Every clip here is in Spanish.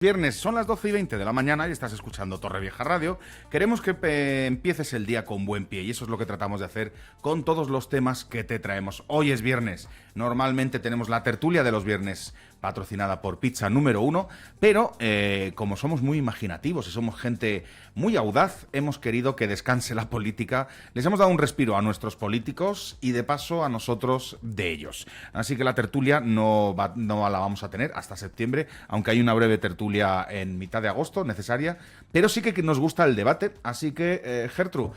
Viernes, son las 12:20 de la mañana y estás escuchando Torrevieja Radio. Queremos que empieces el día con buen pie y eso es lo que tratamos de hacer con todos los temas que te traemos. Hoy es viernes, normalmente tenemos la tertulia de los viernes patrocinada por Pizza Número 1, pero como somos muy imaginativos y somos gente muy audaz, hemos querido que descanse la política. Les hemos dado un respiro a nuestros políticos y de paso a nosotros de ellos. Así que la tertulia no la vamos a tener hasta septiembre, aunque hay una breve tertulia en mitad de agosto necesaria, pero sí que nos gusta el debate. Así que, Gertrude,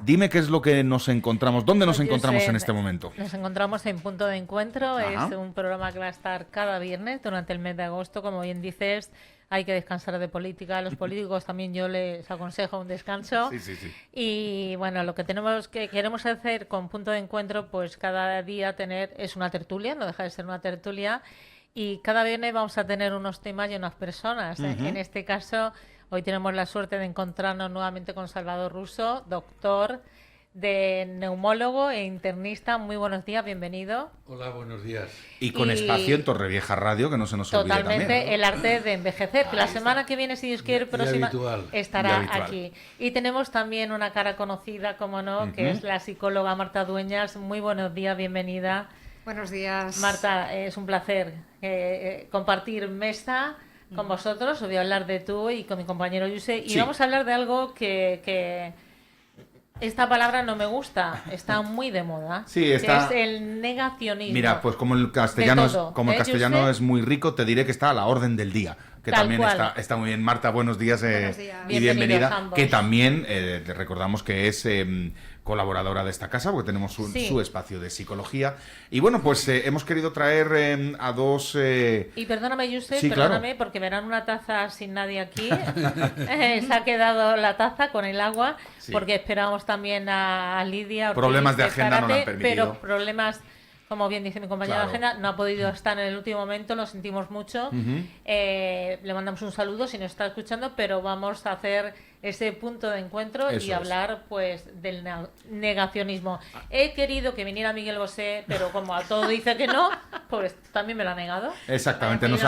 dime qué es lo que nos encontramos. ¿Dónde nos encontramos en este momento? Nos encontramos en Punto de Encuentro. Ajá. Es un programa que va a estar cada viernes durante el mes de agosto. Como bien dices, hay que descansar de política. A los políticos también yo les aconsejo un descanso. Sí. Y bueno, lo que queremos hacer con Punto de Encuentro, pues cada día es una tertulia, no deja de ser una tertulia. Y cada viernes vamos a tener unos temas y unas personas. Uh-huh. En este caso, hoy tenemos la suerte de encontrarnos nuevamente con Salvador Russo, doctor, neumólogo e internista. Muy buenos días, bienvenido. Hola, buenos días. Y con espacio en Torrevieja Radio, que no se nos olvide también. Totalmente, el arte de envejecer, que la semana que viene, si Dios quiere, próxima, estará aquí. Y tenemos también una cara conocida, como no, que es la psicóloga Marta Dueñas. Muy buenos días, bienvenida. Buenos días. Marta, es un placer compartir mesa con vosotros. Os voy a hablar de tú y con mi compañero Yuse. Y vamos a hablar de algo que esta palabra no me gusta, está muy de moda. Sí, está. Que es el negacionismo. Mira, pues como el castellano es muy rico, te diré que está a la orden del día. Que Tal también cual. está muy bien. Marta, buenos días, Buenos días. y bienvenida. Ambos. Que también te recordamos que es colaboradora de esta casa, porque tenemos su espacio de psicología. Y bueno, pues hemos querido traer a dos... Y perdóname, Yusef, claro. Porque verán una taza sin nadie aquí. Se ha quedado la taza con el agua, porque esperábamos también a Lidia Ortiz, problemas de agenda no lo han permitido. Pero problemas... Como bien dice mi compañera Agenda, no ha podido estar en el último momento, lo sentimos mucho. Le mandamos un saludo si nos está escuchando, pero vamos a hacer ese punto de encuentro y hablar pues del negacionismo. He querido que viniera Miguel Bosé, pero como a todo dice que no, pues también me lo ha negado. Exactamente, nos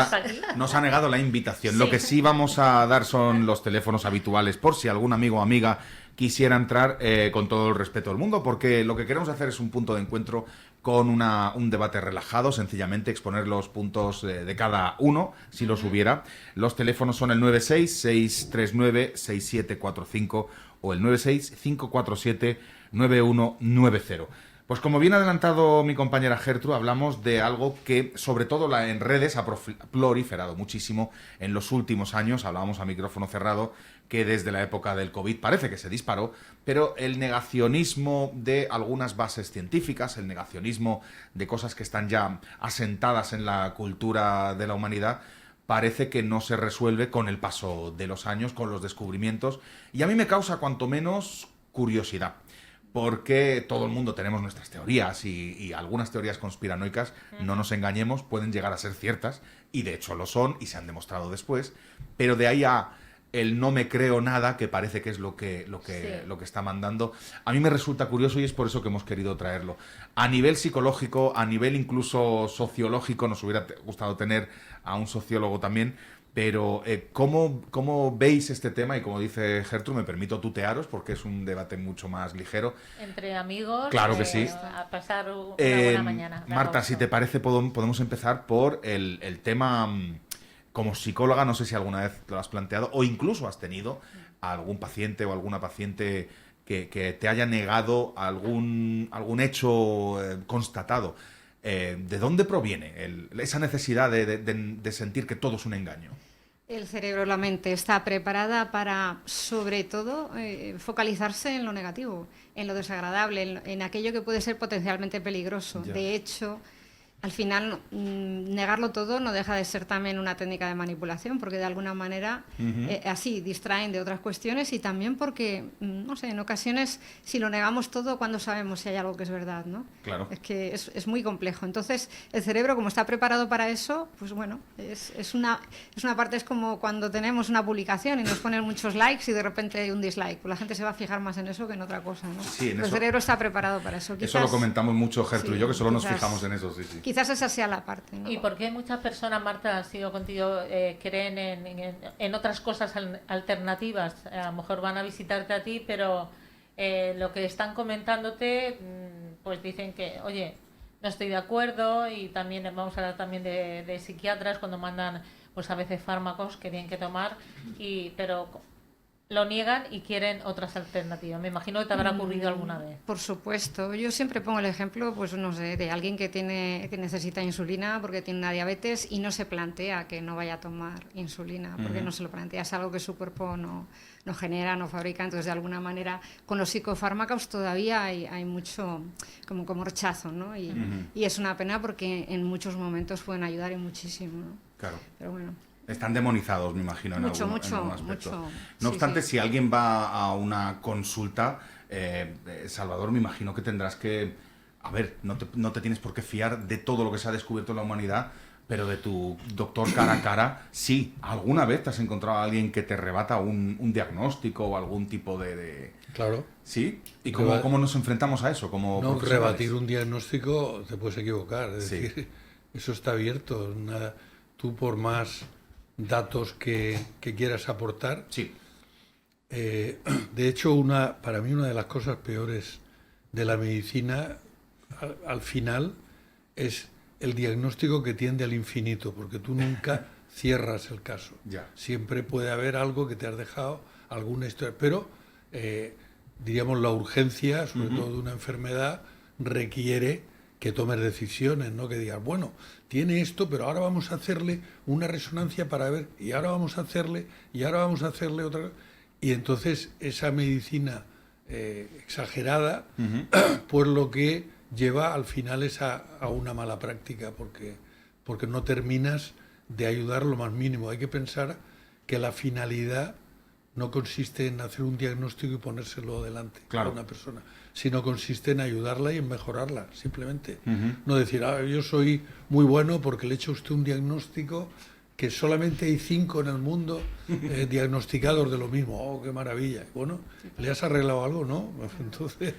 ha negado la invitación. Lo que sí vamos a dar son los teléfonos habituales por si algún amigo o amiga quisiera entrar, con todo el respeto del mundo, porque lo que queremos hacer es un punto de encuentro con un debate relajado, sencillamente exponer los puntos de cada uno, si los hubiera. Los teléfonos son el 96-639-6745 o el 96-547-9190. Pues como bien ha adelantado mi compañera Gertrude, hablamos de algo que, sobre todo en redes, ha proliferado muchísimo en los últimos años. Hablábamos a micrófono cerrado que desde la época del COVID parece que se disparó, pero el negacionismo de algunas bases científicas, el negacionismo de cosas que están ya asentadas en la cultura de la humanidad, parece que no se resuelve con el paso de los años, con los descubrimientos, y a mí me causa cuanto menos curiosidad. Porque todo el mundo tenemos nuestras teorías y algunas teorías conspiranoicas, no nos engañemos, pueden llegar a ser ciertas, y de hecho lo son y se han demostrado después, pero de ahí a el no me creo nada, que parece que es lo que está mandando, a mí me resulta curioso y es por eso que hemos querido traerlo. A nivel psicológico, a nivel incluso sociológico, nos hubiera gustado tener a un sociólogo también. Pero ¿cómo veis este tema? Y como dice Gertrude, me permito tutearos porque es un debate mucho más ligero. Entre amigos, claro que sí. A pasar una buena mañana. Marta, si te parece, podemos empezar por el tema. Como psicóloga, no sé si alguna vez lo has planteado o incluso has tenido a algún paciente o alguna paciente que te haya negado algún hecho constatado. ¿De dónde proviene esa necesidad de sentir que todo es un engaño? El cerebro, la mente, está preparada para, sobre todo, focalizarse en lo negativo, en lo desagradable, en aquello que puede ser potencialmente peligroso. Ya. De hecho, al final, negarlo todo no deja de ser también una técnica de manipulación, porque de alguna manera así distraen de otras cuestiones y también porque, no sé, en ocasiones, si lo negamos todo, ¿cuándo sabemos si hay algo que es verdad, no? Claro. Es que es muy complejo. Entonces, el cerebro, como está preparado para eso, pues bueno, es una parte, es como cuando tenemos una publicación y nos ponen muchos likes y de repente hay un dislike. Pues la gente se va a fijar más en eso que en otra cosa, ¿no? Sí, el cerebro está preparado para eso. Eso lo comentamos mucho, Gertrude y yo, que solo nos fijamos en eso, sí. quizás esa sea la parte, ¿no? ¿Y por qué muchas personas, Marta, sigo contigo, creen en otras cosas alternativas? A lo mejor van a visitarte a ti, pero lo que están comentándote, pues dicen que, oye, no estoy de acuerdo, y también vamos a hablar también de psiquiatras cuando mandan pues a veces fármacos que tienen que tomar, pero lo niegan y quieren otras alternativas. Me imagino que te habrá ocurrido alguna vez. Por supuesto. Yo siempre pongo el ejemplo, pues no sé, de alguien que necesita insulina porque tiene una diabetes y no se plantea que no vaya a tomar insulina, porque no se lo plantea, es algo que su cuerpo no genera, no fabrica. Entonces, de alguna manera, con los psicofármacos todavía hay mucho como rechazo, ¿no? Y es una pena porque en muchos momentos pueden ayudar y muchísimo, ¿no? Claro. Pero bueno. Están demonizados, me imagino, en algún aspecto. Mucho. No obstante, si alguien va a una consulta, Salvador, me imagino que tendrás que... A ver, no te tienes por qué fiar de todo lo que se ha descubierto en la humanidad, pero de tu doctor cara a cara, sí. ¿Alguna vez te has encontrado a alguien que te rebata un diagnóstico o algún tipo de...? Claro. ¿Sí? ¿Y cómo nos enfrentamos a eso? No, rebatir un diagnóstico te puedes equivocar. Es decir, eso está abierto. Tú, por más datos que quieras aportar. Sí. De hecho, para mí una de las cosas peores de la medicina, al final, es el diagnóstico que tiende al infinito, porque tú nunca cierras el caso. Ya. Siempre puede haber algo que te has dejado, alguna historia. Pero, diríamos, la urgencia, sobre todo de una enfermedad, requiere que tomes decisiones, ¿no? Que digas, bueno, tiene esto, pero ahora vamos a hacerle una resonancia para ver, y ahora vamos a hacerle, y ahora vamos a hacerle otra. Y entonces esa medicina exagerada, pues lo que lleva al final es a una mala práctica, porque no terminas de ayudar lo más mínimo. Hay que pensar que la finalidad no consiste en hacer un diagnóstico y ponérselo delante a una persona, sino consiste en ayudarla y en mejorarla, simplemente. No decir, yo soy muy bueno porque le he hecho a usted un diagnóstico que solamente hay 5 en el mundo diagnosticados de lo mismo. ¡Oh, qué maravilla! Bueno, ¿le has arreglado algo? No. Entonces,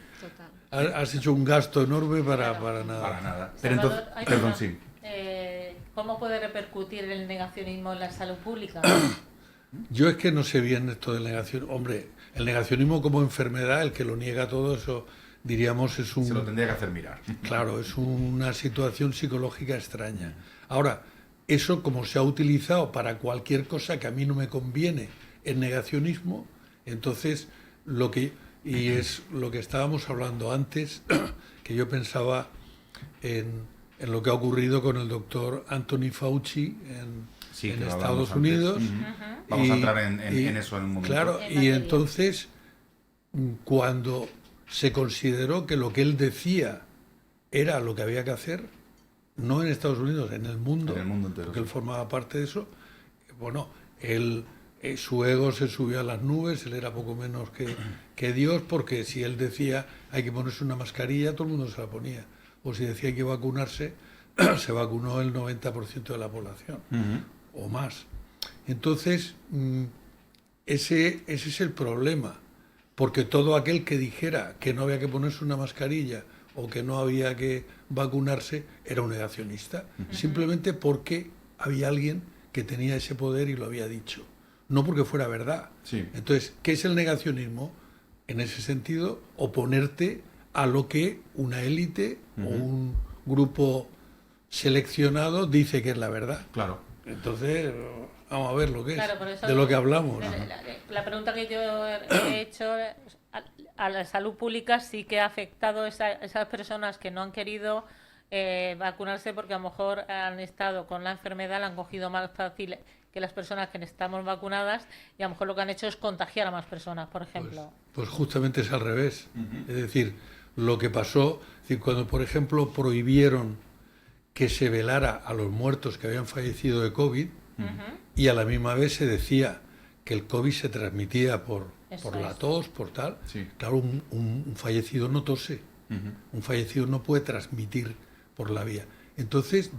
has hecho un gasto enorme para nada. Para nada. Pero entonces, perdón, sí. ¿Cómo puede repercutir el negacionismo en la salud pública? Yo es que no sé bien esto del negacionismo. Hombre, el negacionismo como enfermedad, el que lo niega todo, eso diríamos es un... Se lo tendría que hacer mirar. Claro, es una situación psicológica extraña. Ahora, eso como se ha utilizado para cualquier cosa que a mí no me conviene, el negacionismo, entonces es lo que estábamos hablando antes, que yo pensaba en lo que ha ocurrido con el doctor Anthony Fauci en Estados Unidos. Vamos a entrar en eso en un momento. Claro, y entonces, cuando se consideró que lo que él decía era lo que había que hacer, no en Estados Unidos, en el mundo entero, porque él formaba parte de eso, bueno, su ego se subió a las nubes, él era poco menos que Dios, porque si él decía hay que ponerse una mascarilla, todo el mundo se la ponía. O si decía hay que vacunarse, se vacunó el 90% de la población, o más. Entonces, ese es el problema, porque todo aquel que dijera que no había que ponerse una mascarilla o que no había que vacunarse era un negacionista, simplemente porque había alguien que tenía ese poder y lo había dicho, no porque fuera verdad. Sí. Entonces, ¿qué es el negacionismo? En ese sentido, oponerte a lo que una élite o un grupo seleccionado dice que es la verdad. Claro. Entonces, vamos a ver lo que Claro, es, de lo que hablamos. La pregunta que yo he hecho a la salud pública sí que ha afectado a esas personas que no han querido vacunarse porque a lo mejor han estado con la enfermedad, la han cogido más fácil que las personas que estamos vacunadas y a lo mejor lo que han hecho es contagiar a más personas, por ejemplo. Pues justamente es al revés. Es decir, lo que pasó, es decir, cuando por ejemplo prohibieron que se velara a los muertos que habían fallecido de COVID y a la misma vez se decía que el COVID se transmitía por la tos, por tal. Sí. Claro, un fallecido no tose, un fallecido no puede transmitir por la vía. Entonces,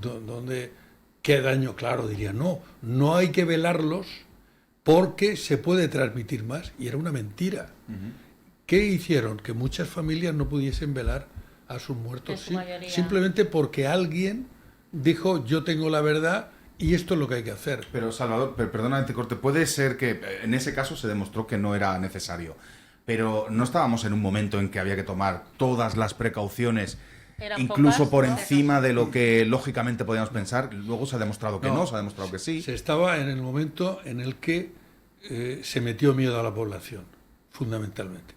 ¿qué daño? Claro, diría, no hay que velarlos porque se puede transmitir más. Y era una mentira. ¿Qué hicieron? Que muchas familias no pudiesen velar a sus muertos, simplemente porque alguien dijo, yo tengo la verdad y esto es lo que hay que hacer. Pero Salvador, perdona que te corte, puede ser que en ese caso se demostró que no era necesario, pero no estábamos en un momento en que había que tomar todas las precauciones, incluso pocas, por ¿no? encima de lo que lógicamente podíamos pensar. Luego se ha demostrado que no, se ha demostrado que sí. Se estaba en el momento en el que se metió miedo a la población, fundamentalmente.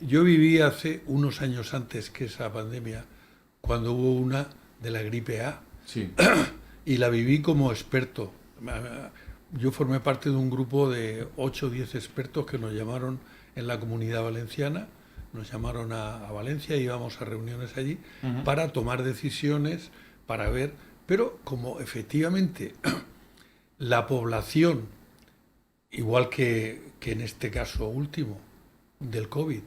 Yo viví hace unos años antes que esa pandemia, cuando hubo una de la gripe A, Sí. y la viví como experto. Yo formé parte de un grupo de 8 o 10 expertos que nos llamaron en la Comunidad Valenciana, nos llamaron a Valencia, íbamos a reuniones allí para tomar decisiones, para ver, pero como efectivamente la población, igual que en este caso último del COVID,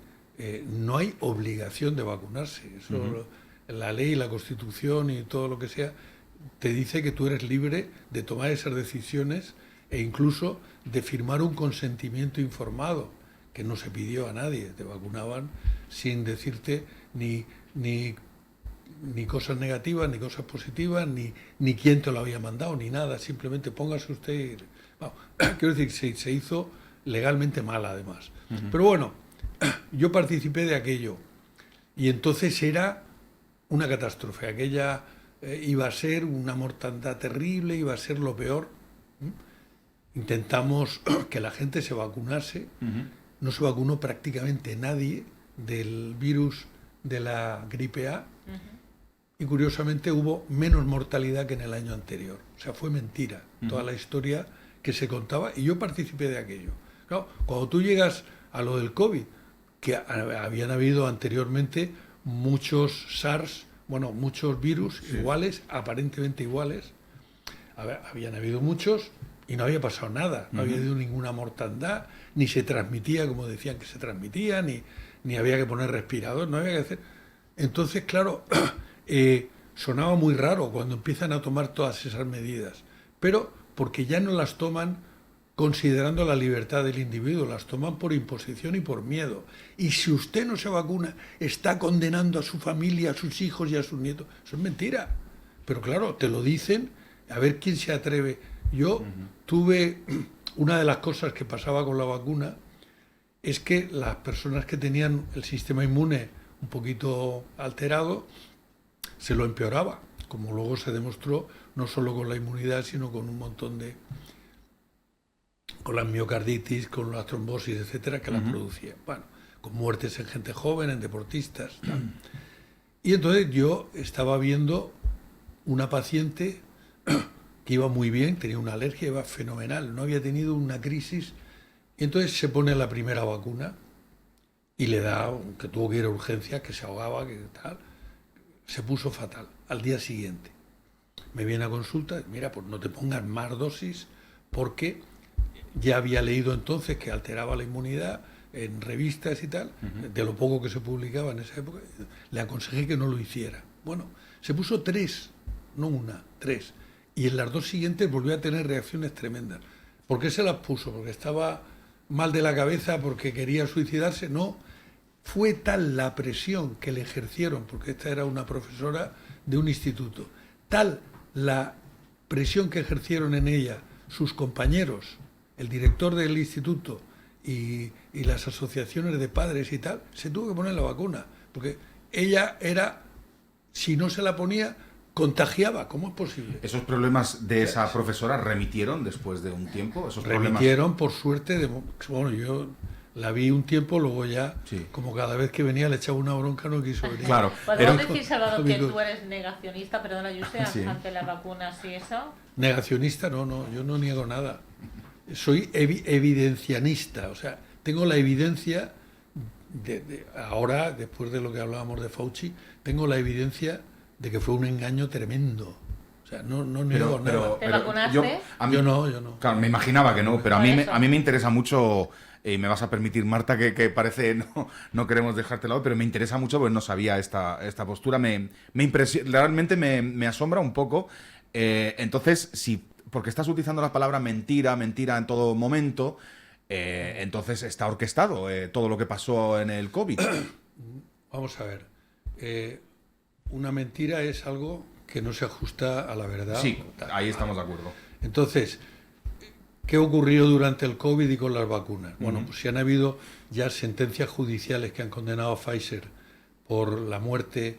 no hay obligación de vacunarse. Eso, la ley, la Constitución y todo lo que sea, te dice que tú eres libre de tomar esas decisiones e incluso de firmar un consentimiento informado, que no se pidió a nadie. Te vacunaban sin decirte ni cosas negativas, ni cosas positivas, ni quién te lo había mandado, ni nada. Simplemente póngase usted y... Bueno, quiero decir, se hizo legalmente mal, además. Pero bueno, yo participé de aquello y entonces era una catástrofe. Aquella iba a ser una mortandad terrible, iba a ser lo peor. Intentamos que la gente se vacunase. No se vacunó prácticamente nadie del virus de la gripe A. Y curiosamente hubo menos mortalidad que en el año anterior. O sea, fue mentira toda la historia que se contaba, y yo participé de aquello. Claro, cuando tú llegas a lo del COVID, que habían habido anteriormente muchos SARS, bueno, muchos virus iguales, aparentemente iguales, habían habido muchos y no había pasado nada, no había habido ninguna mortandad, ni se transmitía como decían que se transmitía, ni había que poner respirador, no había que hacer. Entonces, claro, sonaba muy raro cuando empiezan a tomar todas esas medidas, pero porque ya no las toman considerando la libertad del individuo, las toman por imposición y por miedo. Y si usted no se vacuna, está condenando a su familia, a sus hijos y a sus nietos. Eso es mentira. Pero claro, te lo dicen, a ver quién se atreve. Yo tuve, una de las cosas que pasaba con la vacuna es que las personas que tenían el sistema inmune un poquito alterado, se lo empeoraba, como luego se demostró, no solo con la inmunidad, sino con un montón de... con la miocarditis, con la trombosis, etcétera, que la producía. Bueno, con muertes en gente joven, en deportistas, tal. Y entonces yo estaba viendo una paciente que iba muy bien, tenía una alergia, iba fenomenal, no había tenido una crisis, y entonces se pone la primera vacuna y le da, que tuvo que ir a urgencias, que se ahogaba, que tal, se puso fatal. Al día siguiente me viene a consulta, mira, pues no te pongas más dosis, porque ya había leído entonces que alteraba la inmunidad en revistas y tal, de lo poco que se publicaba en esa época, le aconsejé que no lo hiciera. Bueno, se puso 3, no una, 3, y en las 2 siguientes volvió a tener reacciones tremendas. ¿Por qué se las puso? ¿Porque estaba mal de la cabeza, porque quería suicidarse? No, fue tal la presión que le ejercieron, porque esta era una profesora de un instituto, tal la presión que ejercieron en ella sus compañeros, el director del instituto y las asociaciones de padres y tal, se tuvo que poner la vacuna, porque ella era, si no se la ponía, contagiaba. ¿Cómo es posible? ¿Esos problemas de esa profesora remitieron después de un tiempo? ¿Esos remitieron, por suerte, bueno, yo la vi un tiempo, luego ya, como cada vez que venía le echaba una bronca, no quiso venir. Claro. ¿Podemos decir, Salvador, que tú eres negacionista, perdona, José, ante las vacunas y eso? Negacionista, no, yo no niego nada. Soy evidencianista, o sea, tengo la evidencia, ahora, después de lo que hablábamos de Fauci, tengo la evidencia de que fue un engaño tremendo. O sea, no niego nada. ¿Te vacunaste? Yo no. Claro, me imaginaba que no, pero a mí me interesa mucho, y me vas a permitir, Marta, que parece no queremos dejarte lado, pero me interesa mucho porque no sabía esta postura. Realmente me asombra un poco. Entonces, si porque estás utilizando la palabra mentira en todo momento, entonces está orquestado todo lo que pasó en el COVID. Vamos a ver. Una mentira es algo que no se ajusta a la verdad. Sí, ahí estamos de acuerdo. Entonces, ¿qué ocurrió durante el COVID y con las vacunas? Bueno, pues si han habido ya sentencias judiciales que han condenado a Pfizer por la muerte,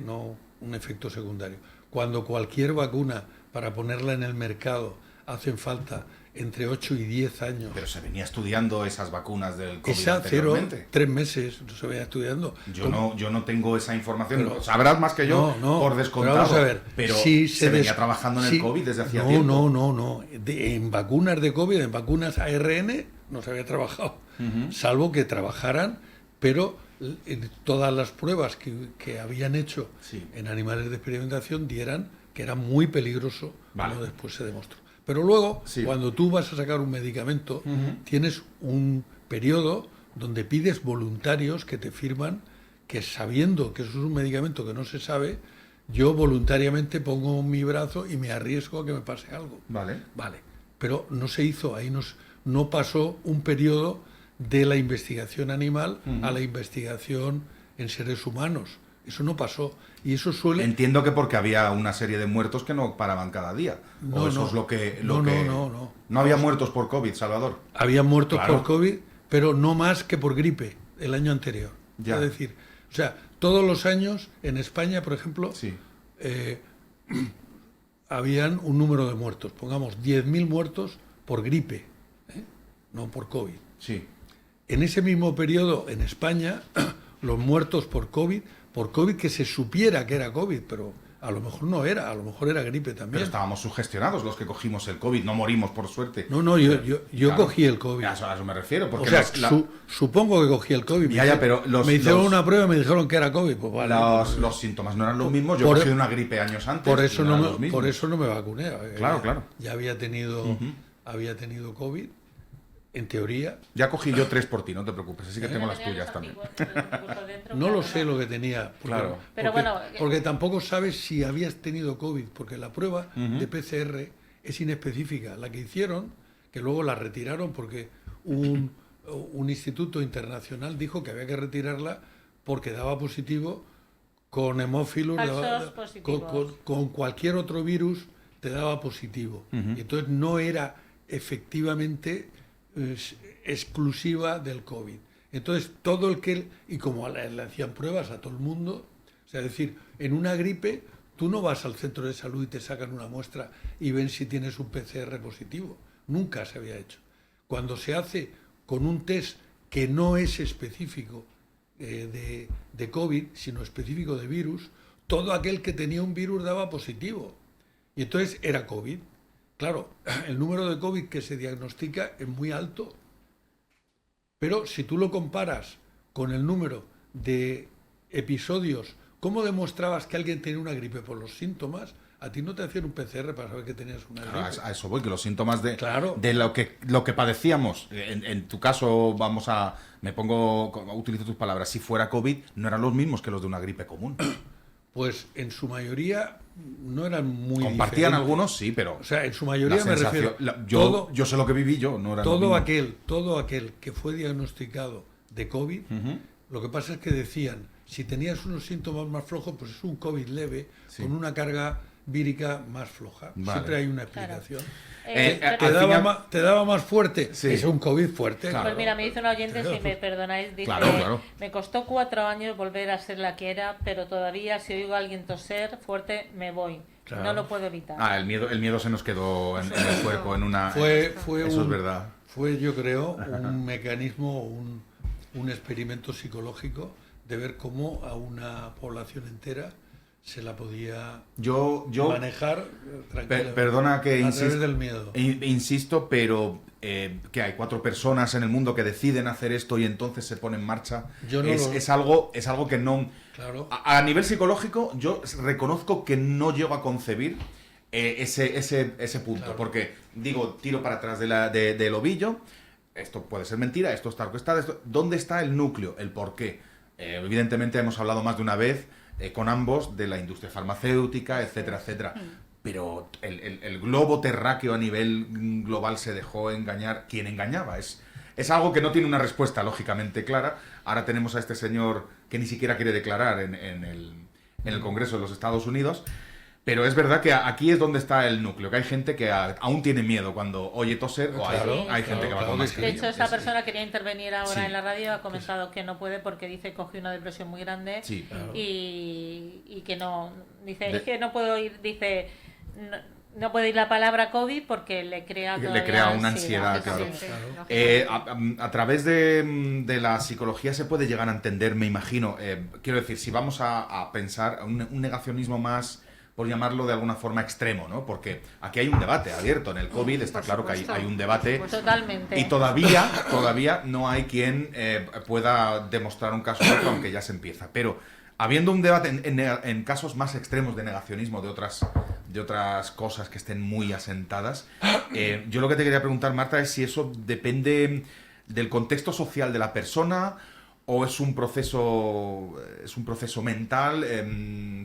no un efecto secundario. Cuando cualquier vacuna, para ponerla en el mercado, hacen falta entre 8 y 10 años. Pero se venía estudiando esas vacunas del COVID Esa 0, anteriormente. 3 meses se venía estudiando. Yo no tengo esa información. Pero, sabrás más que yo, por descontado. Pero vamos a ver, pero si se venía trabajando en el COVID desde hacía tiempo. No. En vacunas de COVID, en vacunas ARN, no se había trabajado. Salvo que trabajaran, pero en todas las pruebas que habían hecho en animales de experimentación dieran que era muy peligroso, como después se demostró. Pero luego, cuando tú vas a sacar un medicamento, tienes un periodo donde pides voluntarios que te firman que, sabiendo que eso es un medicamento que no se sabe, yo voluntariamente pongo mi brazo y me arriesgo a que me pase algo. Vale. Pero no se hizo, ahí no pasó un periodo de la investigación animal a la investigación en seres humanos. Eso no pasó. Y eso suele... Entiendo que porque había una serie de muertos que no paraban cada día. No, eso es lo que... No. No había muertos por COVID, Salvador. Había muertos por COVID, pero no más que por gripe el año anterior. Ya. Es decir, o sea, todos los años en España, por ejemplo, habían un número de muertos. Pongamos 10.000 muertos por gripe, no por COVID. Sí. En ese mismo periodo, en España, los muertos por COVID que se supiera que era COVID, pero a lo mejor no era, a lo mejor era gripe también. Pero estábamos sugestionados los que cogimos el COVID, no morimos por suerte. No, yo cogí el COVID. A eso me refiero. Porque o sea, supongo que cogí el COVID. Pero me hicieron una prueba y me dijeron que era COVID. Pues vale, los síntomas no eran los mismos, yo cogí una gripe años antes. Por eso no me vacuné. Claro. Ya había tenido COVID. En teoría... Ya cogí yo 3 por ti, no te preocupes, así que tengo las tuyas también. No lo sé lo que tenía. Porque tampoco sabes si habías tenido COVID, porque la prueba de PCR es inespecífica. La que hicieron, que luego la retiraron porque un instituto internacional dijo que había que retirarla porque daba positivo con hemófilos, con cualquier otro virus te daba positivo. Y entonces no era efectivamente... exclusiva del COVID. Entonces, todo el que... Y como le hacían pruebas a todo el mundo, o sea, es decir, en una gripe, tú no vas al centro de salud y te sacan una muestra y ven si tienes un PCR positivo. Nunca se había hecho. Cuando se hace con un test que no es específico de COVID, sino específico de virus, todo aquel que tenía un virus daba positivo. Y entonces era COVID. Claro, el número de COVID que se diagnostica es muy alto, pero si tú lo comparas con el número de episodios, ¿cómo demostrabas que alguien tenía una gripe? Por los síntomas. A ti no te hacían un PCR para saber que tenías una gripe. A eso voy, que los síntomas de lo que padecíamos, en tu caso, utilizo tus palabras, si fuera COVID, no eran los mismos que los de una gripe común. Pues en su mayoría no eran muy compartían diferentes. Algunos, sí, pero... O sea, en su mayoría me refiero... Yo sé lo que viví yo, no era todo aquel que fue diagnosticado de COVID, lo que pasa es que decían, si tenías unos síntomas más flojos, pues es un COVID leve, con una carga vírica más floja. Vale. Siempre hay una explicación. Te daba más fuerte, es un COVID fuerte. Claro. Pues mira, me dice un oyente, si me perdonáis, dice, me costó 4 años volver a ser la que era, pero todavía si oigo a alguien toser fuerte, me voy. Claro. No lo puedo evitar. El miedo se nos quedó en el cuerpo, en una... Eso es verdad. Fue, yo creo, un mecanismo, un experimento psicológico de ver cómo a una población entera se la podía manejar tranquilamente. Perdona que a través del miedo. Insisto, pero que hay 4 personas en el mundo que deciden hacer esto y entonces se pone en marcha. Es algo que no... Claro. A nivel psicológico, yo reconozco que no llego a concebir ese punto. Claro. Porque, tiro para atrás del ovillo, esto puede ser mentira, esto está orquestado, ¿dónde está el núcleo? El por qué. Evidentemente hemos hablado más de una vez con ambos de la industria farmacéutica, etcétera, etcétera. Pero el globo terráqueo a nivel global se dejó engañar. ¿Quién engañaba? Es algo que no tiene una respuesta lógicamente clara. Ahora tenemos a este señor que ni siquiera quiere declarar en en el Congreso de los Estados Unidos. Pero es verdad que aquí es donde está el núcleo, que hay gente que aún tiene miedo cuando oye toser, o hay gente que va con mascarilla. De hecho, esta persona quería intervenir ahora en la radio, ha comentado que no puede porque dice que cogió una depresión muy grande y que no, dice, es que no puedo ir, dice, no puede ir la palabra COVID porque le crea una ansiedad, claro. A través de la psicología se puede llegar a entender, me imagino, quiero decir, si vamos a pensar un negacionismo más, por llamarlo de alguna forma, extremo, ¿no? Porque aquí hay un debate abierto. En el COVID está claro que hay un debate. Totalmente. Y todavía no hay quien pueda demostrar un caso u otro, aunque ya se empieza. Pero habiendo un debate en casos más extremos de negacionismo, de otras cosas que estén muy asentadas, yo lo que te quería preguntar, Marta, es si eso depende del contexto social de la persona, o es un proceso mental,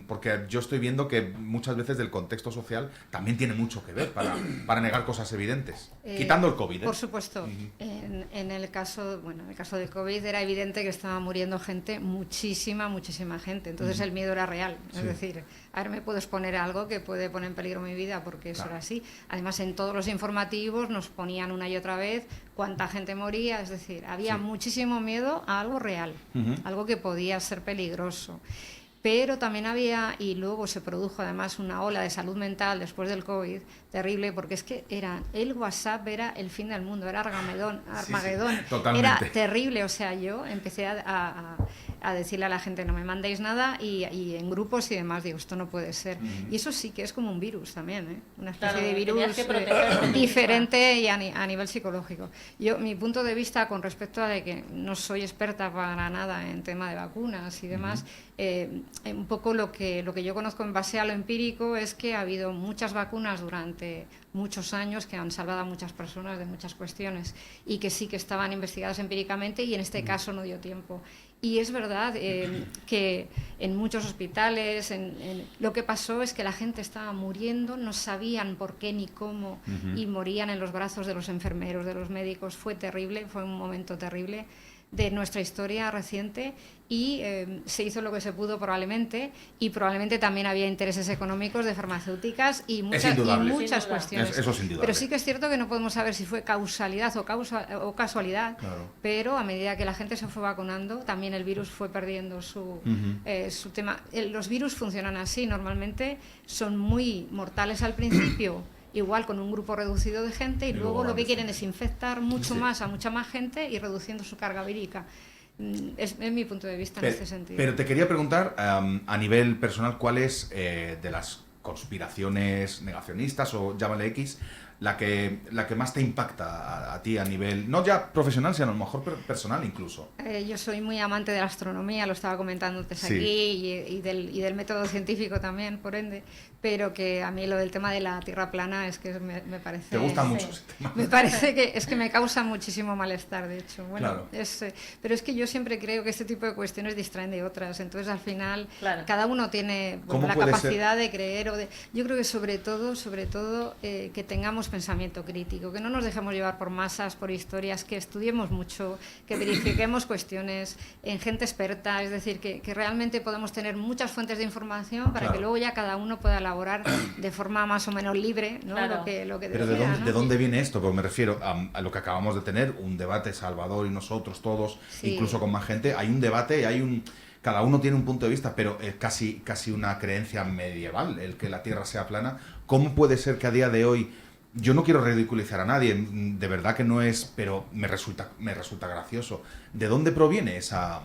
porque yo estoy viendo que muchas veces del contexto social también tiene mucho que ver para negar cosas evidentes, quitando el COVID. Por supuesto. En el caso del COVID era evidente que estaba muriendo gente, muchísima gente. Entonces el miedo era real. Es decir, a ver, me puedo exponer a algo que puede poner en peligro mi vida, porque eso era así. Además, en todos los informativos nos ponían una y otra vez cuánta gente moría. Es decir, había muchísimo miedo a algo real, algo que podía ser peligroso. Pero también había, y luego se produjo además una ola de salud mental después del COVID, terrible, porque es que el WhatsApp era el fin del mundo, era Armagedón, era terrible. O sea, yo empecé a decirle a la gente, no me mandéis nada, y en grupos y demás, digo, esto no puede ser. Y eso sí que es como un virus también, ¿eh? Una especie de virus diferente y a nivel psicológico. Mi punto de vista con respecto a de que no soy experta para nada en tema de vacunas y demás, un poco lo que yo conozco en base a lo empírico es que ha habido muchas vacunas durante muchos años que han salvado a muchas personas de muchas cuestiones y que sí que estaban investigadas empíricamente, y en este caso no dio tiempo. Y es verdad que en muchos hospitales lo que pasó es que la gente estaba muriendo, no sabían por qué ni cómo, y morían en los brazos de los enfermeros, de los médicos. Fue terrible, fue un momento terrible de nuestra historia reciente, y se hizo lo que se pudo probablemente, y probablemente también había intereses económicos de farmacéuticas y muchas cuestiones. Eso es indudable. Pero sí que es cierto que no podemos saber si fue causalidad o casualidad, pero a medida que la gente se fue vacunando, también el virus fue perdiendo su tema. Los virus funcionan así, normalmente son muy mortales al principio, igual con un grupo reducido de gente, y luego lo que quieren es infectar mucho más a mucha más gente y reduciendo su carga vírica. Es mi punto de vista en este sentido. Pero te quería preguntar, a nivel personal, ¿cuál es de las conspiraciones negacionistas, o llámale X, la que más te impacta a ti a nivel, no ya profesional, sino a lo mejor personal incluso? Yo soy muy amante de la astronomía, lo estaba comentando antes aquí, y del método científico también, por ende, pero que a mí lo del tema de la Tierra plana es que me parece... ¿Te gusta mucho ese tema? Me parece que me causa muchísimo malestar, de hecho. Bueno, claro. Pero es que yo siempre creo que este tipo de cuestiones distraen de otras, entonces al final cada uno tiene la capacidad de creer, yo creo que sobre todo que tengamos pensamiento crítico, que no nos dejemos llevar por masas, por historias, que estudiemos mucho, que verifiquemos cuestiones en gente experta, es decir, que realmente podamos tener muchas fuentes de información para que luego ya cada uno pueda elaborar de forma más o menos libre, ¿no? Lo que Pero decida, ¿de dónde viene esto? Porque me refiero a lo que acabamos de tener, un debate, Salvador y nosotros todos, incluso con más gente, hay un debate y cada uno tiene un punto de vista, pero es casi una creencia medieval, el que la Tierra sea plana. ¿Cómo puede ser que a día de hoy, yo no quiero ridiculizar a nadie, de verdad que no es, pero me resulta gracioso, ¿de dónde proviene esa...?